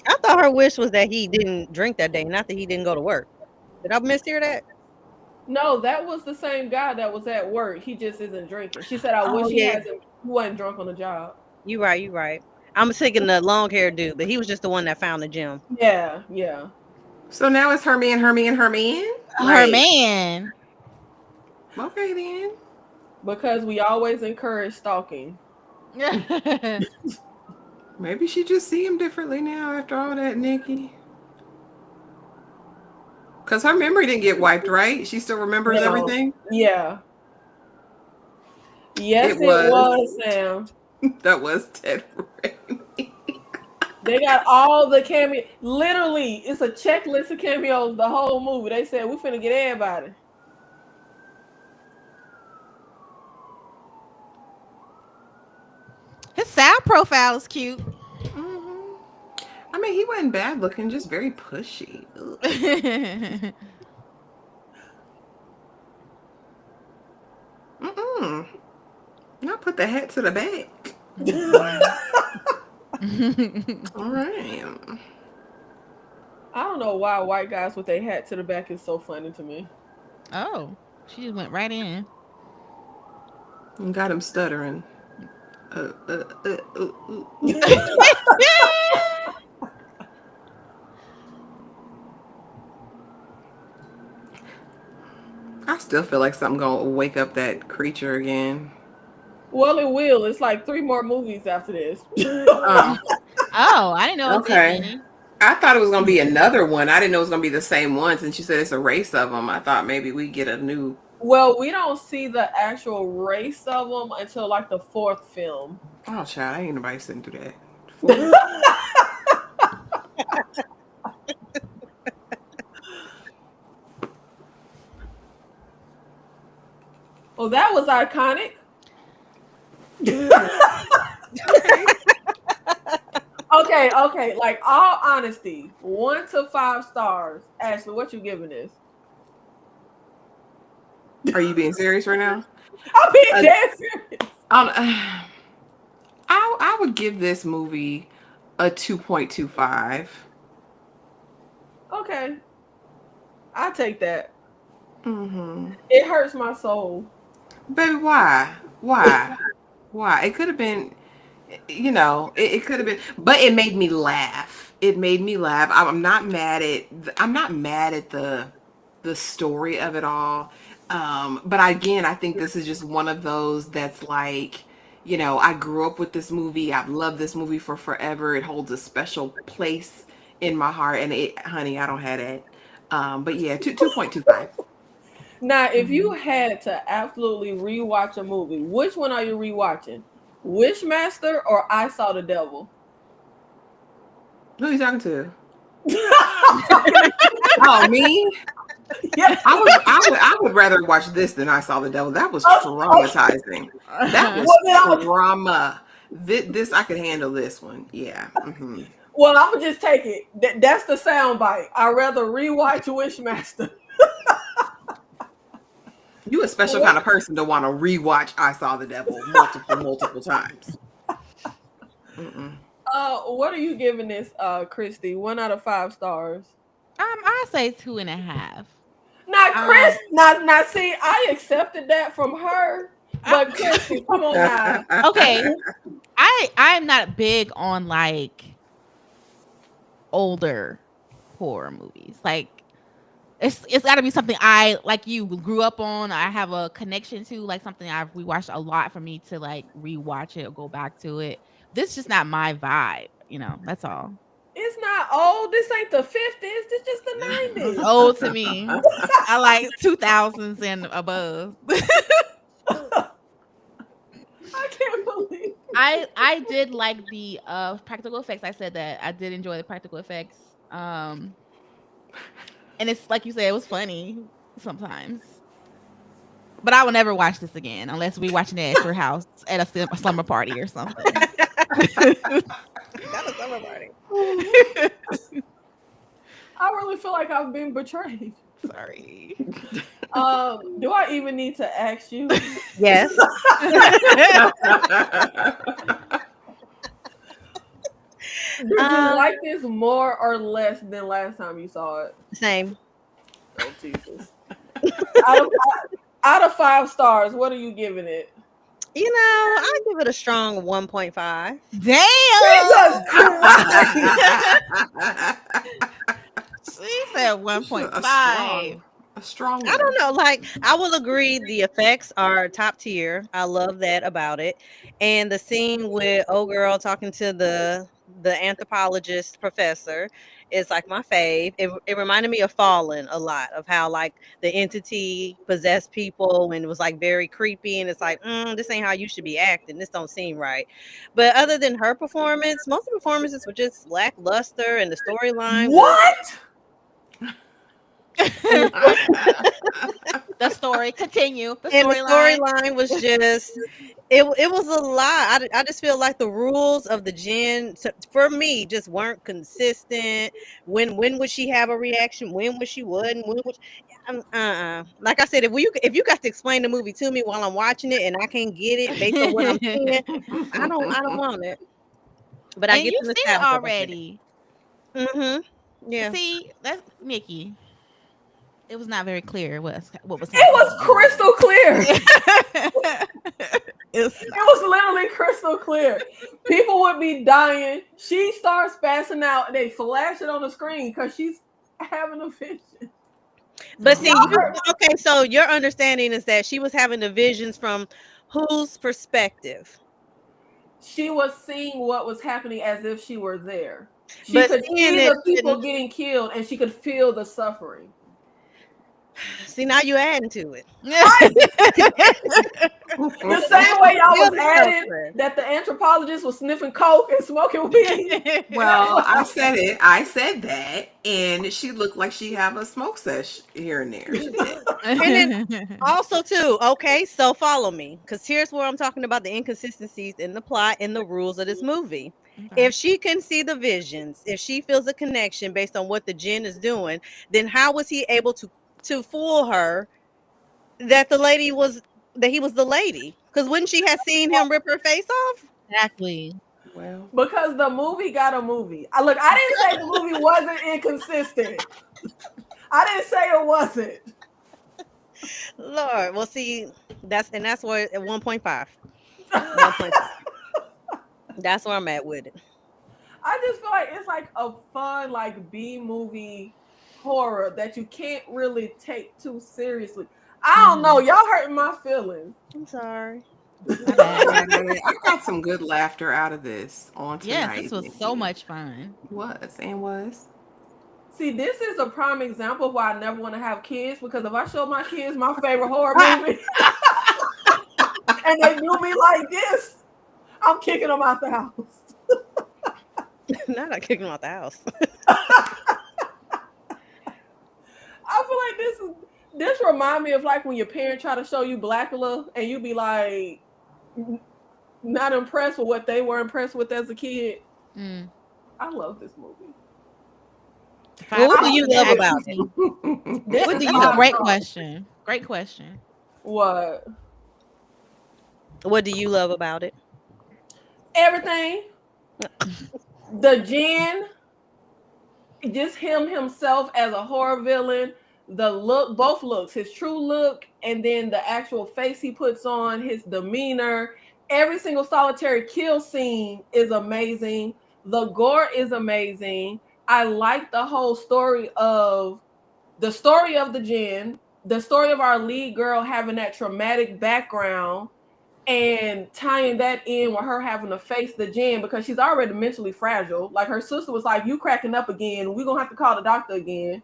I thought her wish was that he didn't drink that day, not that he didn't go to work. Did I mishear that? No, that was the same guy that was at work. He just isn't drinking. She said, "I Oh wish he yeah, hasn't. He wasn't drunk on the job." you right, you right. I'm thinking the long haired dude, but he was just the one that found the gem. Yeah, yeah. So now it's her man, her man, her man. Her Like, man. okay then. Because we always encourage stalking. Maybe she just see him differently now after all that, Nikki. Cause her memory didn't get wiped, right? She still remembers No, everything. yeah, yes, It it was. was Sam. That was Ted Raimi. They got all the cameo. Literally, it's a checklist of cameos. The whole movie. They said we finna get everybody. His side profile is cute. Hmm. I mean, he wasn't bad looking, just very pushy. Ugh. Mm-mm. Not put the hat to the back. All right. I don't know why white guys with their hat to the back is so funny to me. Oh, she just went right in. And got him stuttering. Uh, uh, uh, uh, uh, uh. I still feel like something gonna wake up that creature again. Well, it will. It's like 3 more movies after this. Oh, Oh, I didn't know it was that okay. many. I thought it was gonna be another one. I didn't know it was gonna be the same one. Since you said it's a race of them, I thought maybe we get a new. Well, we don't see the actual race of them until like the 4th film. Oh, child, ain't nobody sitting through that. Four. Well, that was iconic. Okay. Okay, okay. Like all honesty, 1 to 5 stars. Ashley, what you giving this? Are you being serious right now? I'm being Uh, dead serious. I would give this movie a 2.25. Okay, I take that. Mm-hmm. It hurts my soul. Baby, why? Why? Why? It could have been, it could have been, but it made me laugh. It made me laugh. I'm not mad at, I'm not mad at the story of it all. But again, I think this is just one of those that's like, I grew up with this movie. I've loved this movie for forever. It holds a special place in my heart, and honey, I don't have that. But yeah, 2.25. Now, if you had to absolutely rewatch a movie, which one are you rewatching? Wishmaster or I Saw the Devil? Who are you talking to? I'm talking- Oh, me? yes. I would rather watch this than I Saw the Devil. That was traumatizing. That was Well, then trauma. This I could handle this one. Yeah. Hmm. well, I'm gonna just take it. That's the sound bite. I'd rather rewatch Wishmaster. You a special kind of person to want to rewatch I Saw the Devil multiple times. Mm-mm. What are you giving this, Christy? 1 out of 5 stars. I'll say 2.5. Now, Um, Chris, now, see, I accepted that from her, but Christy, come on now. okay, I'm not big on like older horror movies. Like it's got to be something I like you grew up on. I have a connection to, like something I've rewatched a lot for me to like rewatch it or go back to it. This is just not my vibe. That's all. It's not old. This ain't the 50s. This just the It's 90s. old to me. I like 2000s and above. I can't believe. I did like the practical effects. I said that I did enjoy the practical effects. And it's like you said, it was funny. sometimes. But I will never watch this again unless we watching it at your house at a slumber party or something. Not a summer party. I really feel like I've been betrayed. Sorry. Do I even need to ask you? Yes. Did you like this more or less than last time you saw it? Same. Oh, Jesus. out of 5 stars, what are you giving it? You know, I give it a strong 1.5. Damn. She said A 1.5. strong one. I don't know. Like, I will agree the effects are top tier. I love that about it. And the scene with old girl talking to the anthropologist professor is like my fave. It reminded me of Fallen a lot, of how like the entity possessed people and it was like very creepy, and it's like, this ain't how you should be acting. This don't seem right. But other than her performance, most of the performances were just lackluster, and the storyline was What? The story continue. The and the storyline. storyline was just it was a lot. I just feel like the rules of the gin for me just weren't consistent. When would she have a reaction? When would she wouldn't? When would like I said, if you got to explain the movie to me while I'm watching it and I can't get it based on what I'm seeing, I don't want it. But I And get you've the seen it nostalgia behind already. it. Yeah. See, that's Nikki. It was not very clear what was It was happening. crystal clear. It was It was literally crystal clear. People would be dying. She starts passing out and they flash it on the screen because she's having a vision. But see, Y'all okay, so your understanding is that she was having the visions from whose perspective? She was seeing what was happening as if she were there. She But could seeing see it the people getting killed and she could feel the suffering. see, now you adding to it. The same way y'all Feel was the adding suffering. that the anthropologist was sniffing coke and smoking weed. Well, I said it. I said that, and she looked like she have a smoke sesh here and there. She did. And then also too, okay, so follow me, because here's where I'm talking about the inconsistencies in the plot and the rules of this movie. Okay. If she can see the visions, if she feels a connection based on what the jinn is doing, then how was he able to fool her that he was the lady? Because wouldn't she have seen him rip her face off? Exactly. Well, Because the movie got a movie. I didn't say the movie wasn't inconsistent. I didn't say it wasn't. Lord, well, see, that's where at 1.5. 1.5. That's where I'm at with it. I just feel like it's like a fun, like B movie horror that you can't really take too seriously. I don't know. Y'all hurting my feelings. I'm sorry. My bad. I got some good laughter out of this on tonight. Yes, this was so Nikki. much fun. Was. See, this is a prime example of why I never want to have kids, because if I show my kids my favorite horror movie and they do me like this, I'm kicking them out the house. Not kicking him out the house. I feel like this remind me of like when your parents try to show you Blackula and you be like not impressed with what they were impressed with as a kid. I love this movie. What do you love about it? This That's a great question. Great question. What? What do you love about it? Everything. The Jinn, just himself as a horror villain, the look, both looks, his true look, and then the actual face he puts on, his demeanor. Every single solitary kill scene is amazing. The gore is amazing. I like the whole story of the Jinn, the story of our lead girl having that traumatic background and tying that in with her having to face the Jinn because she's already mentally fragile. Like her sister was like, "You cracking up again. We're going to have to call the doctor again."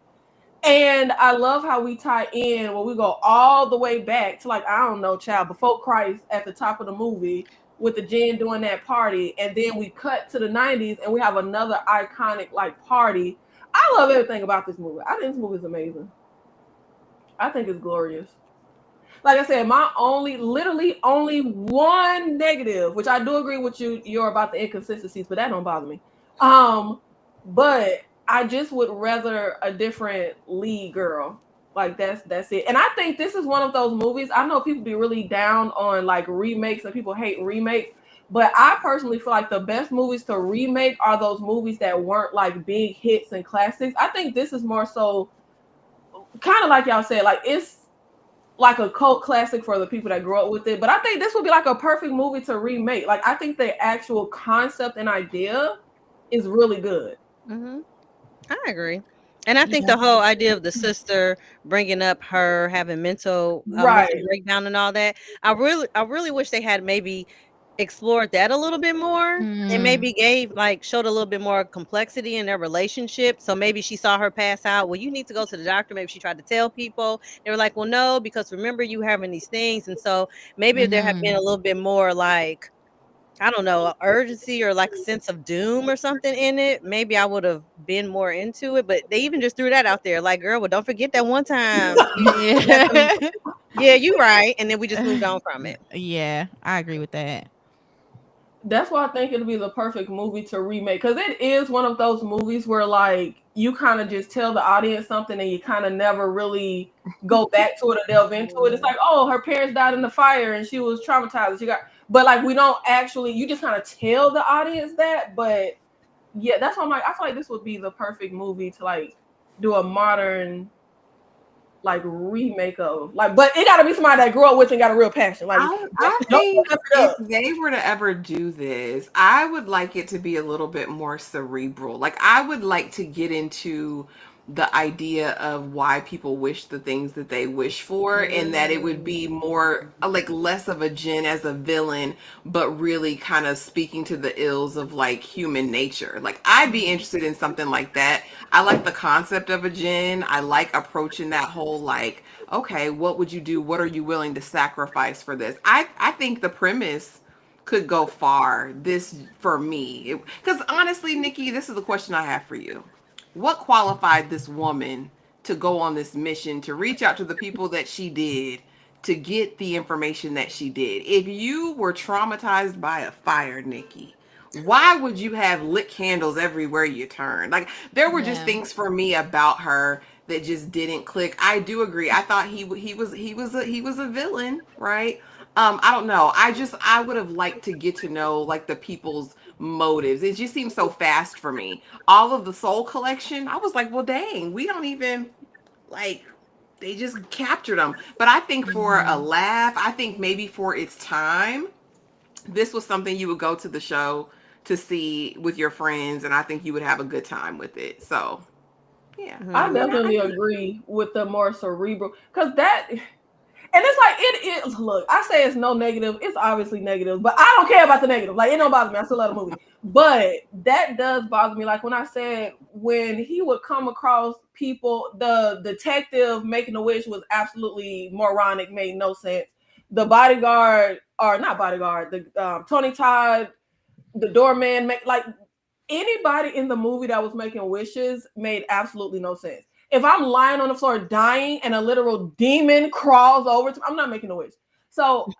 And I love how we tie in where we go all the way back to like, I don't know, child, before Christ at the top of the movie with the Jinn doing that party. And then we cut to the 90s and we have another iconic like party. I love everything about this movie. I think this movie is amazing. I think it's glorious. Like I said, my only, literally only one negative, which I do agree with you, you're about the inconsistencies, but that don't bother me. Um, but I just would rather a different lead girl. Like that's it. And I think this is one of those movies. I know people be really down on like remakes and people hate remakes, but I personally feel like the best movies to remake are those movies that weren't like big hits and classics. I think this is more so kind of like y'all said, like it's like a cult classic for the people that grew up with it. But I think this would be like a perfect movie to remake. Like I think the actual concept and idea is really good. Mm-hmm. I agree. And I think Yeah. the whole idea of the sister bringing up her having mental Right. breakdown and all that, I really wish they had maybe explored that a little bit more and Mm, maybe showed a little bit more complexity in their relationship. So maybe she saw her pass out. Well, you need to go to the doctor. Maybe she tried to tell people. They were like, well, no, because remember you having these things. And so maybe if there had been mhm. a little bit more like I don't know, a urgency or like a sense of doom or something in it, maybe I would have been more into it. But they even just threw that out there, like, girl, well, don't forget that one time you had them. Yeah. Yeah, you right. And then we just moved on from it. Yeah, I agree with that. That's why I think it'll be the perfect movie to remake because it is one of those movies where like you kind of just tell the audience something and you kind of never really go back to it or delve into it. It's like, oh, her parents died in the fire and she was traumatized. She got, but like we don't actually. You just kind of tell the audience that, but yeah, that's why I'm like, I feel like this would be the perfect movie to like do a modern like remake of like, but it got to be somebody that grew up with and got a real passion. Like, I don't think mess it if up. they were to ever do this, I would like it to be a little bit more cerebral. Like I would like to get into the idea of why people wish the things that they wish for, and that it would be more like less of a Jen as a villain, but really kind of speaking to the ills of like human nature. Like I'd be interested in something like that. I like the concept of a Jen. I like approaching that whole like, okay, what would you do? What are you willing to sacrifice for this? I think the premise could go far. This for me, because honestly, Nikki, this is the question I have for you. What qualified this woman to go on this mission to reach out to the people that she did to get the information that she did? If you were traumatized by a fire, Nikki, why would you have lit candles everywhere you turn? Like there were just Yeah. things for me about her that just didn't click. I do agree. I thought he was a villain, right? I don't know. I would have liked to get to know like the people's motives. It just seems so fast for me. All of the Soul Collection, I was like, well, dang, we don't even like. They just captured them. But I think for a Mhm. laugh, I think maybe for its time, this was something you would go to the show to see with your friends, and I think you would have a good time with it. So yeah, I I Mhm. mean, I definitely could. agree with the more cerebral because that and it's like it is. Look, I say it's no negative. It's obviously negative, but I don't care about the negative. Like it don't bother me. I still love the movie, but that does bother me. Like when I said when he would come across people, the detective making a wish was absolutely moronic. Made no sense. The bodyguard or not bodyguard, the Tony Todd, the doorman, make like anybody in the movie that was making wishes made absolutely no sense. If I'm lying on the floor dying and a literal demon crawls over to me, I'm not making a wish. So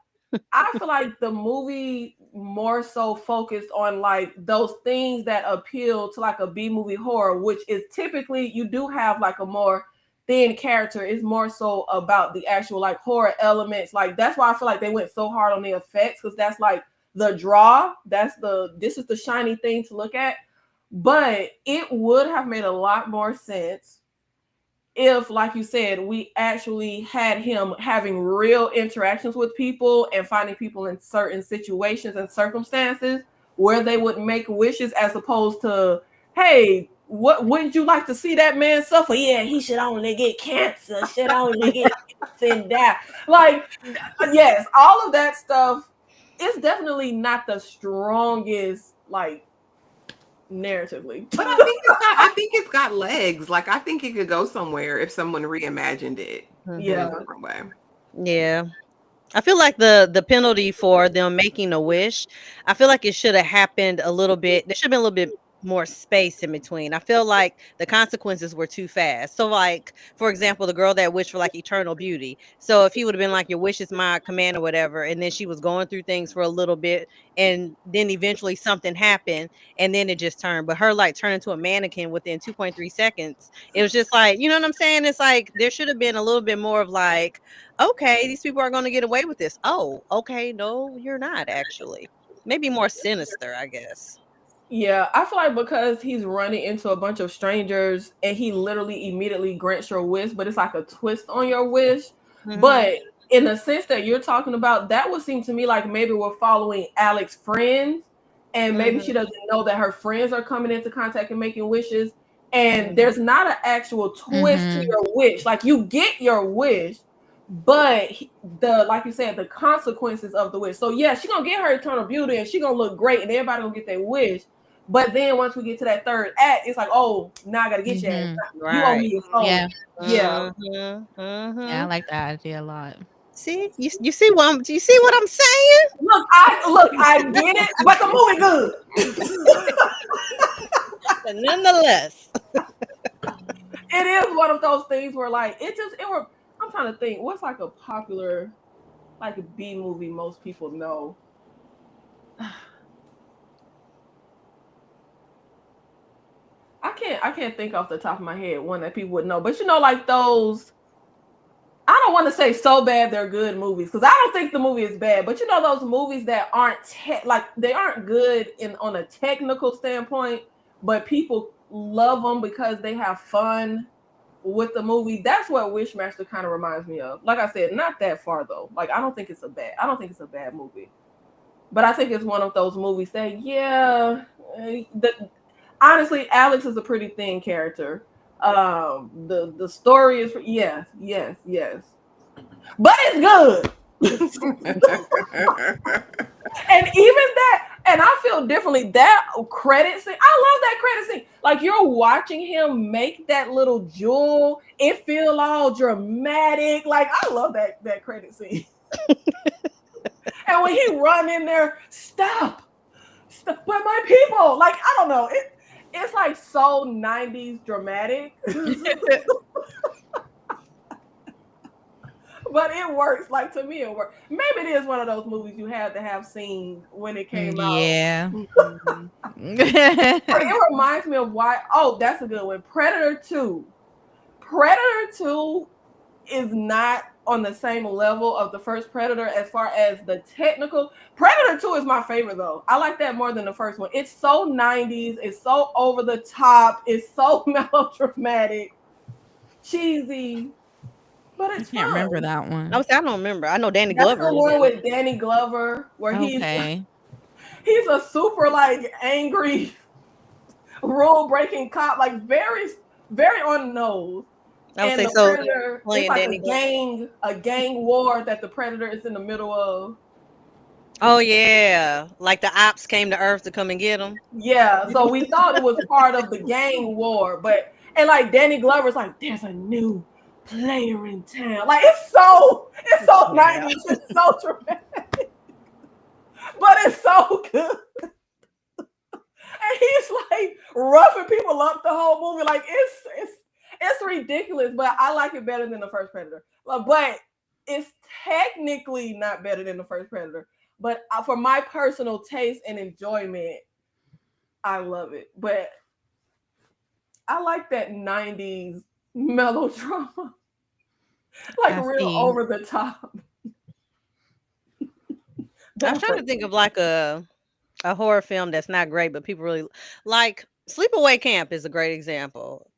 I feel like the movie more so focused on like those things that appeal to like a B movie horror, which is typically you do have like a more thin character. It's more so about the actual like horror elements. Like that's why I feel like they went so hard on the effects because that's like the draw. This is the shiny thing to look at. But it would have made a lot more sense if, like you said, we actually had him having real interactions with people and finding people in certain situations and circumstances where they would make wishes as opposed to, hey, what wouldn't you like to see that man suffer? Yeah, he should only get cancer, should only get cancer and die. Like, yes, all of that stuff is definitely not the strongest, like, narratively. But I think it's got legs. Like I think it could go somewhere if someone reimagined it in a Yeah. Mhm. different way. Yeah. I feel like the penalty for them making a wish, I feel like it should have happened a little bit. There should have been a little bit more space in between. I feel like the consequences were too fast. So, like, for example, the girl that wished for like eternal beauty. So, if he would have been like, "Your wish is my command," or whatever, and then she was going through things for a little bit, and then eventually something happened, and then it just turned. But her like turned into a mannequin within 2.3 seconds. It was just like, you know what I'm saying? It's like there should have been a little bit more of like, okay, these people are going to get away with this. Oh, okay, no, you're not actually. Maybe more sinister, I guess. Yeah, I feel like because he's running into a bunch of strangers and he literally immediately grants your wish, but it's like a twist on your wish. Mhm. But in the sense that you're talking about, that would seem to me like maybe we're following Alex's friends, and maybe she Mhm. doesn't know that her friends are coming into contact and making wishes. And Mhm. there's not an actual twist to Mhm. your wish. Like you get your wish, but the like you said, the consequences of the wish. So yeah, she's gonna get her eternal beauty and she's gonna look great, and everybody gonna get their wish. But then once we get to that third act, it's like, oh, now I gotta get your ass. Mhm. You owe me Right. your soul. Yeah. Yeah. Mhm. Yeah, I Mhm. like that idea a lot. See, you see what I'm, do you see what I'm saying? Look, I get it, but the movie good. But nonetheless. It is one of those things where like it were I'm trying to think, what's like a popular like a B movie most people know. I can't think off the top of my head one that people would know. But you know, like those I don't want to say so bad they're good movies because I don't think the movie is bad. But you know those movies that aren't like they aren't good in on a technical standpoint, but people love them because they have fun with the movie. That's what Wishmaster kind of reminds me of. Like I said, not that far though. Like I don't think it's a bad movie. But I think it's one of those movies that yeah, honestly, Alex is a pretty thin character. The story is yes, yes, yes, but it's good. And even that, and I feel differently. That credit scene, I love that credit scene. Like you're watching him make that little jewel. It feel all dramatic. Like I love that credit scene. And when he run in there, stop, but my people. Like I don't know. It's like so 90s dramatic. But it works. Like to me, it works. Maybe it is one of those movies you had to have seen when it came out. Yeah. Mhm. But it reminds me of why. Oh, that's a good one. Predator 2. Predator 2 is not on the same level of the first Predator as far as the technical. Predator 2 is my favorite though. I like that more than the first one. It's so 90s, it's so over the top, it's so melodramatic, cheesy, but I it's can't remember fun. that I one. was, I don't remember. I know Danny That's Glover the was one in it. with Danny Glover where Okay. he's a super like angry rule breaking cop, like very on the nose. I would And say the so. predator, it's Playing like Danny Glover. a gang war that the predator is in the middle of. Oh yeah, like the ops came to Earth to come and get him. Yeah, so we thought it was part of the gang war, but and like Danny Glover's like, there's a new player in town. Like it's so Yeah. 90s, it's so dramatic, but it's so good. And he's like roughing people up the whole movie. Like it's ridiculous, but I like it better than the first Predator. But it's technically not better than the first Predator. But for my personal taste and enjoyment, I love it. But I like that 90s melodrama, like I real see. over the top. I was That trying to part. think of like a horror film that's not great, but people really like. Sleepaway Camp is a great example.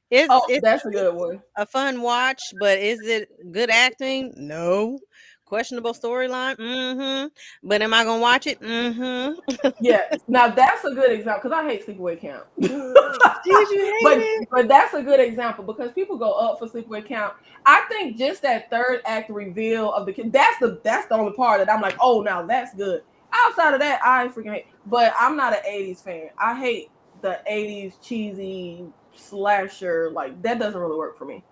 It's Oh, it's that's a it's good one. a fun watch, but is it good acting? No. Questionable storyline? Mm-hmm. But am I gonna watch it? Mm-hmm. Yeah. Now that's a good example because I hate sleepaway camp. Did you hate it? But that's a good example because people go up for sleepaway camp. I think just that third act reveal of the kid, that's the only part that I'm like, oh, now that's good. Outside of that, I freaking hate. But I'm not an '80s fan. I hate the '80s cheesy slasher. Like that doesn't really work for me.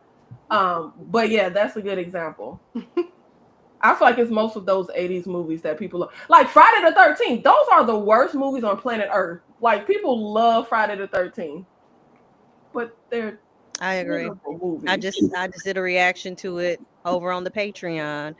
But yeah, that's a good example. I feel like it's most of those 80s movies that people love. Like Friday the 13th. Those are the worst movies on planet Earth. Like people love Friday the 13th. But they're I agree. terrible movies. I just did a reaction to it over on the Patreon,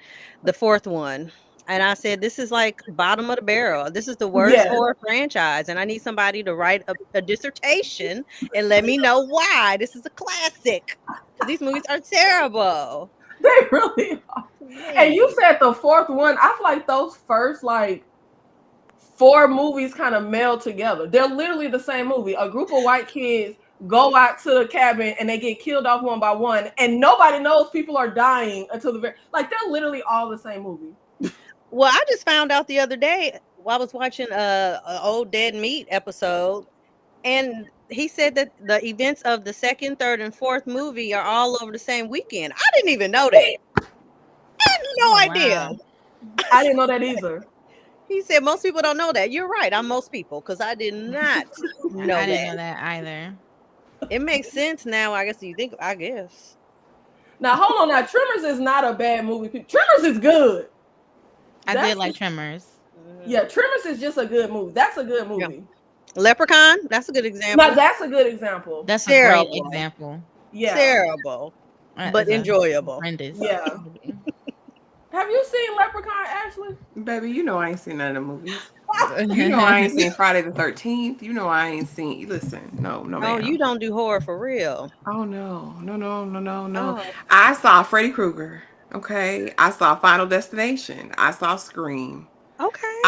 the fourth one. And I said, this is like bottom of the barrel. This is the worst Yes. horror franchise. And I need somebody to write a dissertation and let me know why this is a classic. Because these movies are terrible. They really are. And you said the fourth one. I feel like those first like 4 movies kind of meld together. They're literally the same movie. A group of white kids go out to the cabin and they get killed off one by one, and nobody knows people are dying until the very like they're literally all the same movie. Well, I just found out the other day while I was watching a old Dead Meat episode, and he said that the events of the second, third, and fourth movie are all over the same weekend. I didn't even know that. I had no idea. Wow. I didn't know that either. He said most people don't know that. You're right. I'm most people because I did not know I didn't know that. that either. It makes sense now. I guess you think. I guess. Now hold on. Now Tremors is not a bad movie. Tremors is good. I That's did like just- Tremors. Yeah, Tremors is just a good movie. That's a good movie. Leprechaun. That's a good example. Now that's a good example. That's a Terrible. great example. Yeah. Terrible, but It's a enjoyable. horrendous Yeah. movie. Have you seen Leprechaun, Ashley? Baby, you know I ain't seen none of the movies. You know I ain't seen Friday the 13th. You know I ain't seen. Listen, no, Oh, ma'am. you don't do horror for real. Oh no. Oh. I saw Freddy Krueger. Okay, I saw Final Destination. I saw Scream. Okay.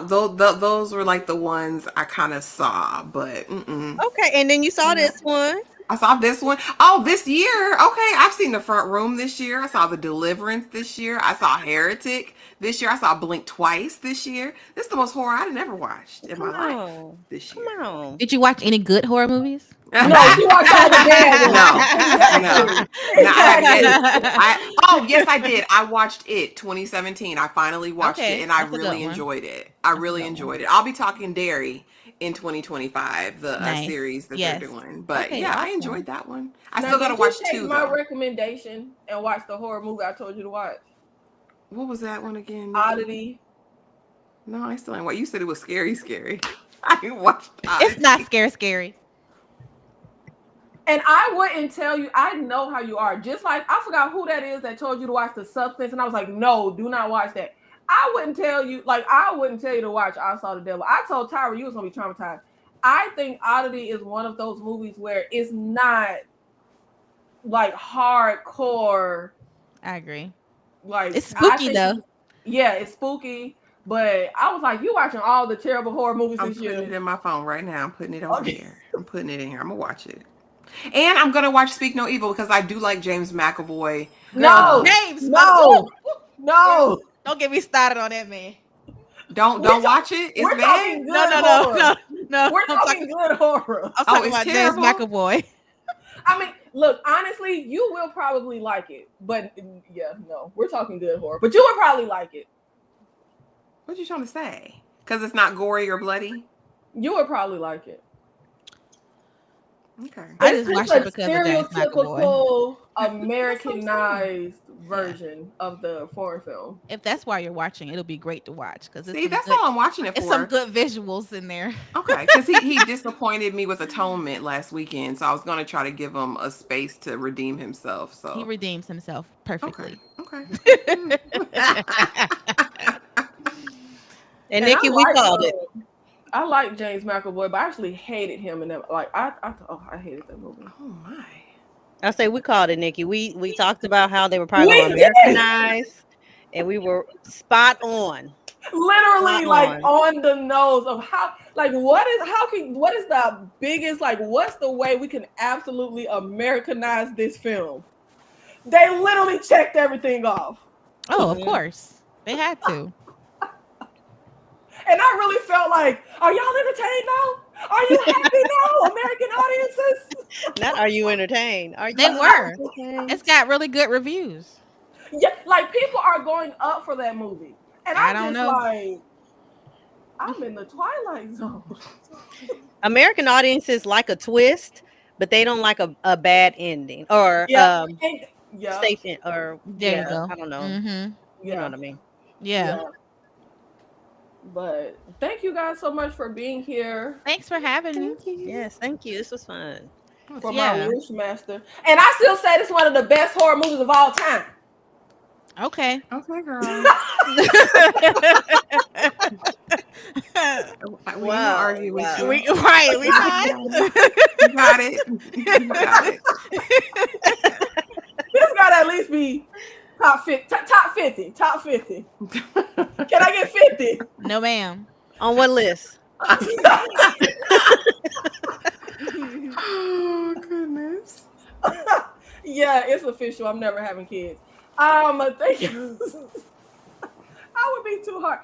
Those were like the ones I kind of saw, but Okay. And then you saw this one. I saw this one. Oh, this year. Okay, I've seen The Front Room this year. I saw The Deliverance this year. I saw Heretic this year. I saw Blink Twice this year. This is the most horror I've ever watched in my life Oh, this come year. on. Did you watch any good horror movies? No, you watched all the bad ones. No. I had to get it. Oh, yes, I did. I watched it 2017. I finally watched Okay, it, and I that's a good really one. enjoyed it. I really good one. enjoyed it. I'll be talking Dairy in 2025, the Nice. series that Yes. they're doing. But Okay, yeah, I awesome. enjoyed that one. I Now, still got to did you watch take 2, my though. recommendation and watch the horror movie I told you to watch? What was that one again? Nikki? Oddity. No, I still ain't. What you said it was scary. I didn't watch Oddity. It's not scary. And I wouldn't tell you, I know how you are. Just like, I forgot who that is that told you to watch The Substance. And I was like, no, do not watch that. I wouldn't tell you to watch I Saw the Devil. I told Tyra you was going to be traumatized. I think Oddity is one of those movies where it's not like hardcore. I agree. Like It's I spooky think- though. Yeah, it's spooky. But I was like, you watching all the terrible horror movies I'm this putting it year. in my phone right now. I'm putting it over Okay. here. I'm putting it in here. I'm going to watch it. And I'm going to watch Speak No Evil because I do like James McAvoy. No, James, no, no. Don't get me started on that man. Don't watch it. It's We're bad. talking good horror. No. We're I'm talking good horror. I'm talking it's about terrible? James McAvoy. I mean, look, honestly, you will probably like it. But yeah, no, we're talking good horror. But you would probably like it. What you trying to say? Because it's not gory or bloody? You would probably like it. Okay. I It's just watched a it because of James McAvoy. stereotypical Americanized version of the foreign film. If that's why you're watching, it'll be great to watch because See, that's all I'm watching it it's some for. good visuals in there. Okay, because he disappointed me with Atonement last weekend, so I was going to try to give him a space to redeem himself. So He redeems himself perfectly. Okay. And And Nikki, I we like called him. it. I like James McAvoy, but I actually hated him in that. Like I hated that movie. Oh my. I say we called it, Nikki. We talked about how they were probably We going to did. Americanize, and we were spot on. Literally, Spot like on. on the nose of how. Like what is the biggest? Like what's the way we can absolutely Americanize this film? They literally checked everything off. Oh, of Mhm. course. They had to. And I really felt like, are y'all entertained now? Are you happy now, American audiences? Not are you entertained? Are you They were. entertained? It's got really good reviews. Yeah, like people are going up for that movie. And I I'm don't just know. like, I'm in the Twilight Zone. American audiences like a twist, but they don't like a bad ending or Yeah. And, yeah. safe end or There you go. I don't know. Mm-hmm. You know Yeah, what I mean? Yeah. yeah. But thank you guys so much for being here Thanks for having me. Thank you. Yes, thank you. This was fun. That was for my fun. Yeah. Wishmaster. And I still say this is one of the best horror movies of all time. Okay. Okay, girl. We ain't gonna Wow, argue with wow. you. We right, we You got it. You got it. This got to at least be top 50. Top 50. Top 50. Can I get 50? No, ma'am. On what list? Oh goodness. Yeah, it's official. I'm never having kids. Thank you. I would be too hard.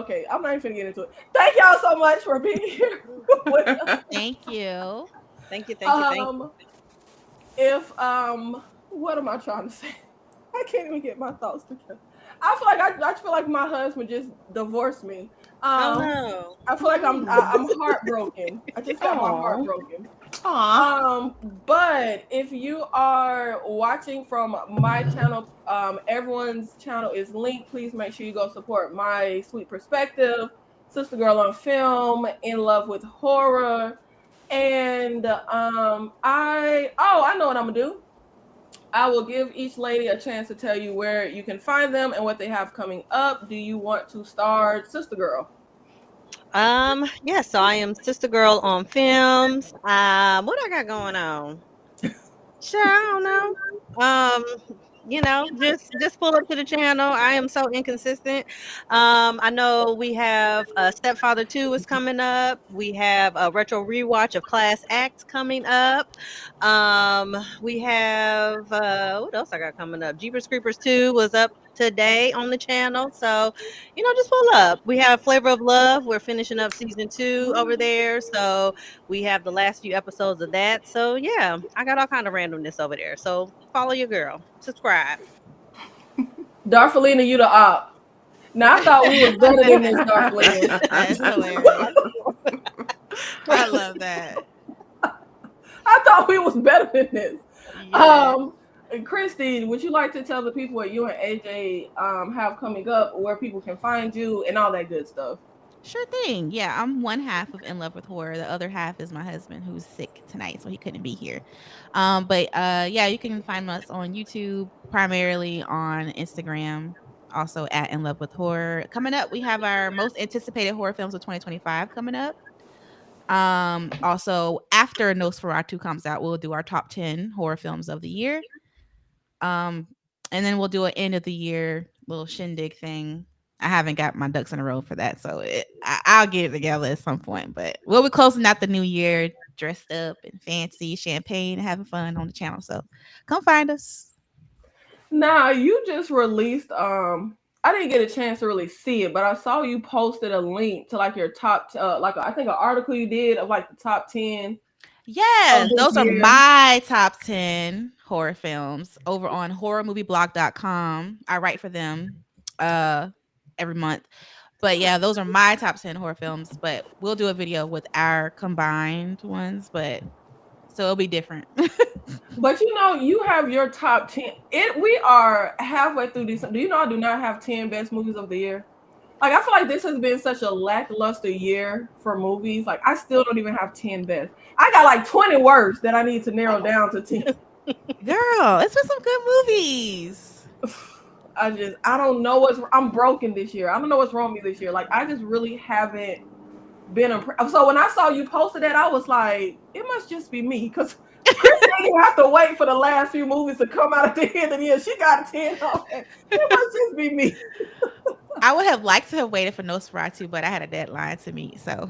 Okay, I'm not even gonna get into it. Thank y'all so much for being here. Thank you. Thank you, thank you, thank you. um, if what am I trying to say? I can't even get my thoughts together. I feel like my husband just divorced me. Oh Um, no. I feel like I'm heartbroken. I just got my heart Aw. broken. Aw. But if you are watching from my channel, everyone's channel is linked. Please make sure you go support my sweet perspective, Sister Girl on Film, In Love with Horror, and I know what I'm gonna do. I will give each lady a chance to tell you where you can find them and what they have coming up. Do you want to start, Sister Girl? Yeah, so I am Sister Girl on Films. What I got going on? Sure, I don't know. Just pull up to the channel. I am so inconsistent. I know we have Stepfather 2 is coming up. We have a retro rewatch of Class Act coming up. We have what else I got coming up? Jeepers Creepers 2 was up today on the channel. So, just pull up. We have Flavor of Love. We're finishing up season 2 over there. So we have the last few episodes of that. So yeah, I got all kind of randomness over there. So follow your girl. Subscribe. Darfalina, you the op. Now I thought we was better than this, Darfalina. That's hilarious. I love that. I thought we was better than this. Yeah. And Christy, would you like to tell the people what you and AJ have coming up, where people can find you, and all that good stuff? Sure thing. Yeah, I'm one half of In Love with Horror. The other half is my husband who's sick tonight, so he couldn't be here. But yeah, you can find us on YouTube, primarily on Instagram, also at In Love with Horror. Coming up, we have our most anticipated horror films of 2025 coming up. Also after Nosferatu comes out, we'll do our top 10 horror films of the year. Um, and then we'll do an end of the year little shindig thing. I haven't got my ducks in a row for that, so I'll get it together at some point. But we'll be closing out the new year dressed up and fancy, champagne, and having fun on the channel. So come find us. Now you just released I didn't get a chance to really see it, but I saw you posted a link to like your top I think an article you did of like the top 10 of Yes, this those are year. my top 10 horror films over on horrormovieblog.com. I write for them every month. But yeah, those are my top 10 horror films. But we'll do a video with our combined ones. But so it'll be different. But you have your top 10. We are halfway through this. Do you know I do not have 10 best movies of the year? Like, I feel like this has been such a lackluster year for movies. Like, I still don't even have 10 best. I got like 20 words that I need to narrow down to 10. Girl, it's been some good movies. I don't know I'm broken this year. I don't know what's wrong with me this year. Like, I just really haven't been impressed. So when I saw you posted that, I was like, it must just be me. Because Chris didn't have to wait for the last few movies to come out at the end of the year. She got a 10 on it. It must just be me. I would have liked to have waited for Nosferatu, but I had a deadline to meet. So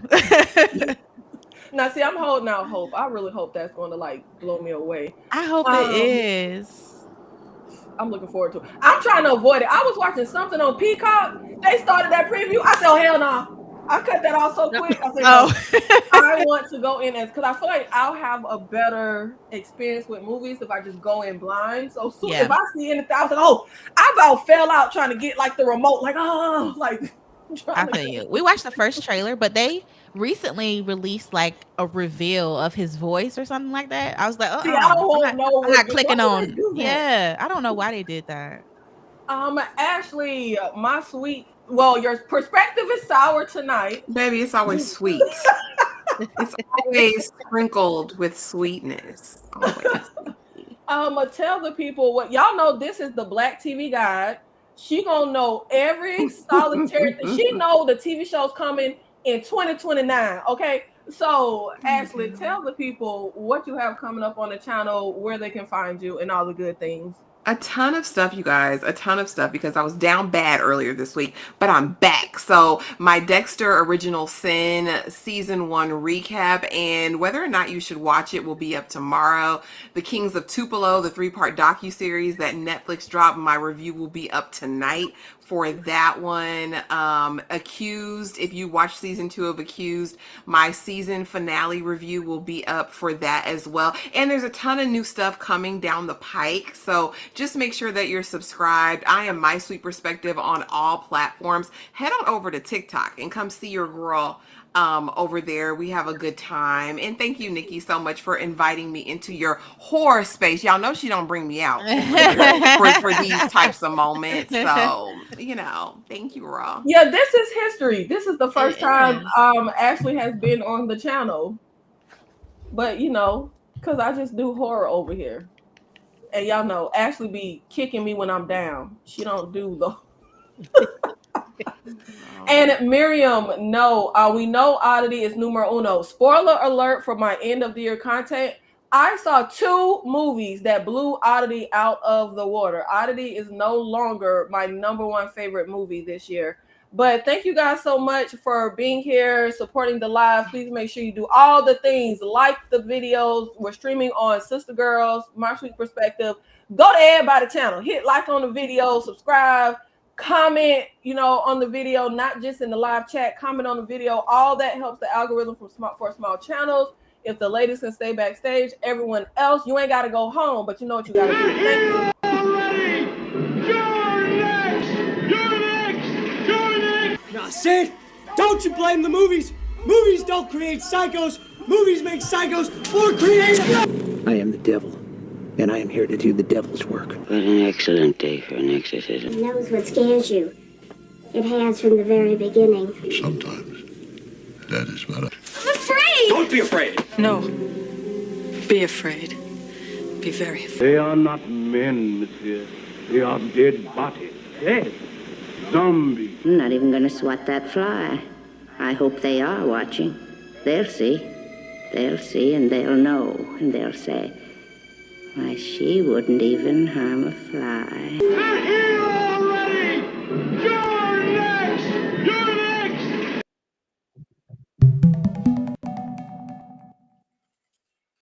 Now, see, I'm holding out hope. I really hope that's going to like blow me away. I hope it is. I'm looking forward to it. I'm trying to avoid it. I was watching something on Peacock. They started that preview. I said, oh, hell no. I cut that off so quick. I said, no. I want to go in because I feel like I'll have a better experience with movies if I just go in blind. So soon if I see anything, I was like, oh, I about fell out trying to get like the remote, like, oh, like. I feel you. We watched the first trailer, but they recently released like a reveal of his voice or something like that. I was like, see, I don't know. I'm not clicking on. Yeah, I don't know why they did that. Ashley, my sweet. Well, your perspective is sour tonight. Baby, it's always sweet. It's always sprinkled with sweetness. Always. Tell the people what y'all know. This is the Black TV Guide. She gonna know every solitary. She know the TV shows coming in 2029. Okay, so Ashley, tell the people what you have coming up on the channel, where they can find you, and all the good things. A ton of stuff, you guys, a ton of stuff because I was down bad earlier this week, but I'm back. So, my Dexter Original Sin season 1 recap and whether or not you should watch it will be up tomorrow. The Kings of Tupelo, the 3-part docuseries that Netflix dropped, my review will be up tonight for that one. Accused, if you watch season 2 of Accused, my season finale review will be up for that as well. And there's a ton of new stuff coming down the pike. So just make sure that you're subscribed. I am My Sweet Perspective on all platforms. Head on over to TikTok and come see your girl over there. We have a good time. And thank you, Nikki, so much for inviting me into your horror space. Y'all know she don't bring me out for these types of moments. So, thank you, Raw. Yeah, this is history. This is the first time Ashley has been on the channel. But because I just do horror over here. And y'all know Ashley be kicking me when I'm down. She don't do the And Miriam, no, we know Oddity is numero uno. Spoiler alert for my end of the year content. I saw 2 movies that blew Oddity out of the water. Oddity is no longer my number 1 favorite movie this year. But thank you guys so much for being here, supporting the live. Please make sure you do all the things. Like the videos. We're streaming on Sister Girls, My Sweet Perspective. Go to everybody's channel. Hit like on the video. Subscribe. Comment, on the video, not just in the live chat. Comment on the video. All that helps the algorithm for small channels. If the ladies can stay backstage, everyone else, you ain't got to go home, but you know what you got to do. Thank you. Now, Sid, don't you blame the movies. Movies don't create psychos. Movies make psychos more creative. I am the devil, and I am here to do the devil's work. What an excellent day for an exorcism. It knows what scares you. It has from the very beginning. Sometimes that is better. I'm afraid! Don't be afraid. No. Be afraid. Be very afraid. They are not men, monsieur. They are dead bodies. Dead. Zombies. I'm not even going to swat that fly. I hope they are watching. They'll see. They'll see and they'll know. And they'll say, why, she wouldn't even harm a fly. They're here already!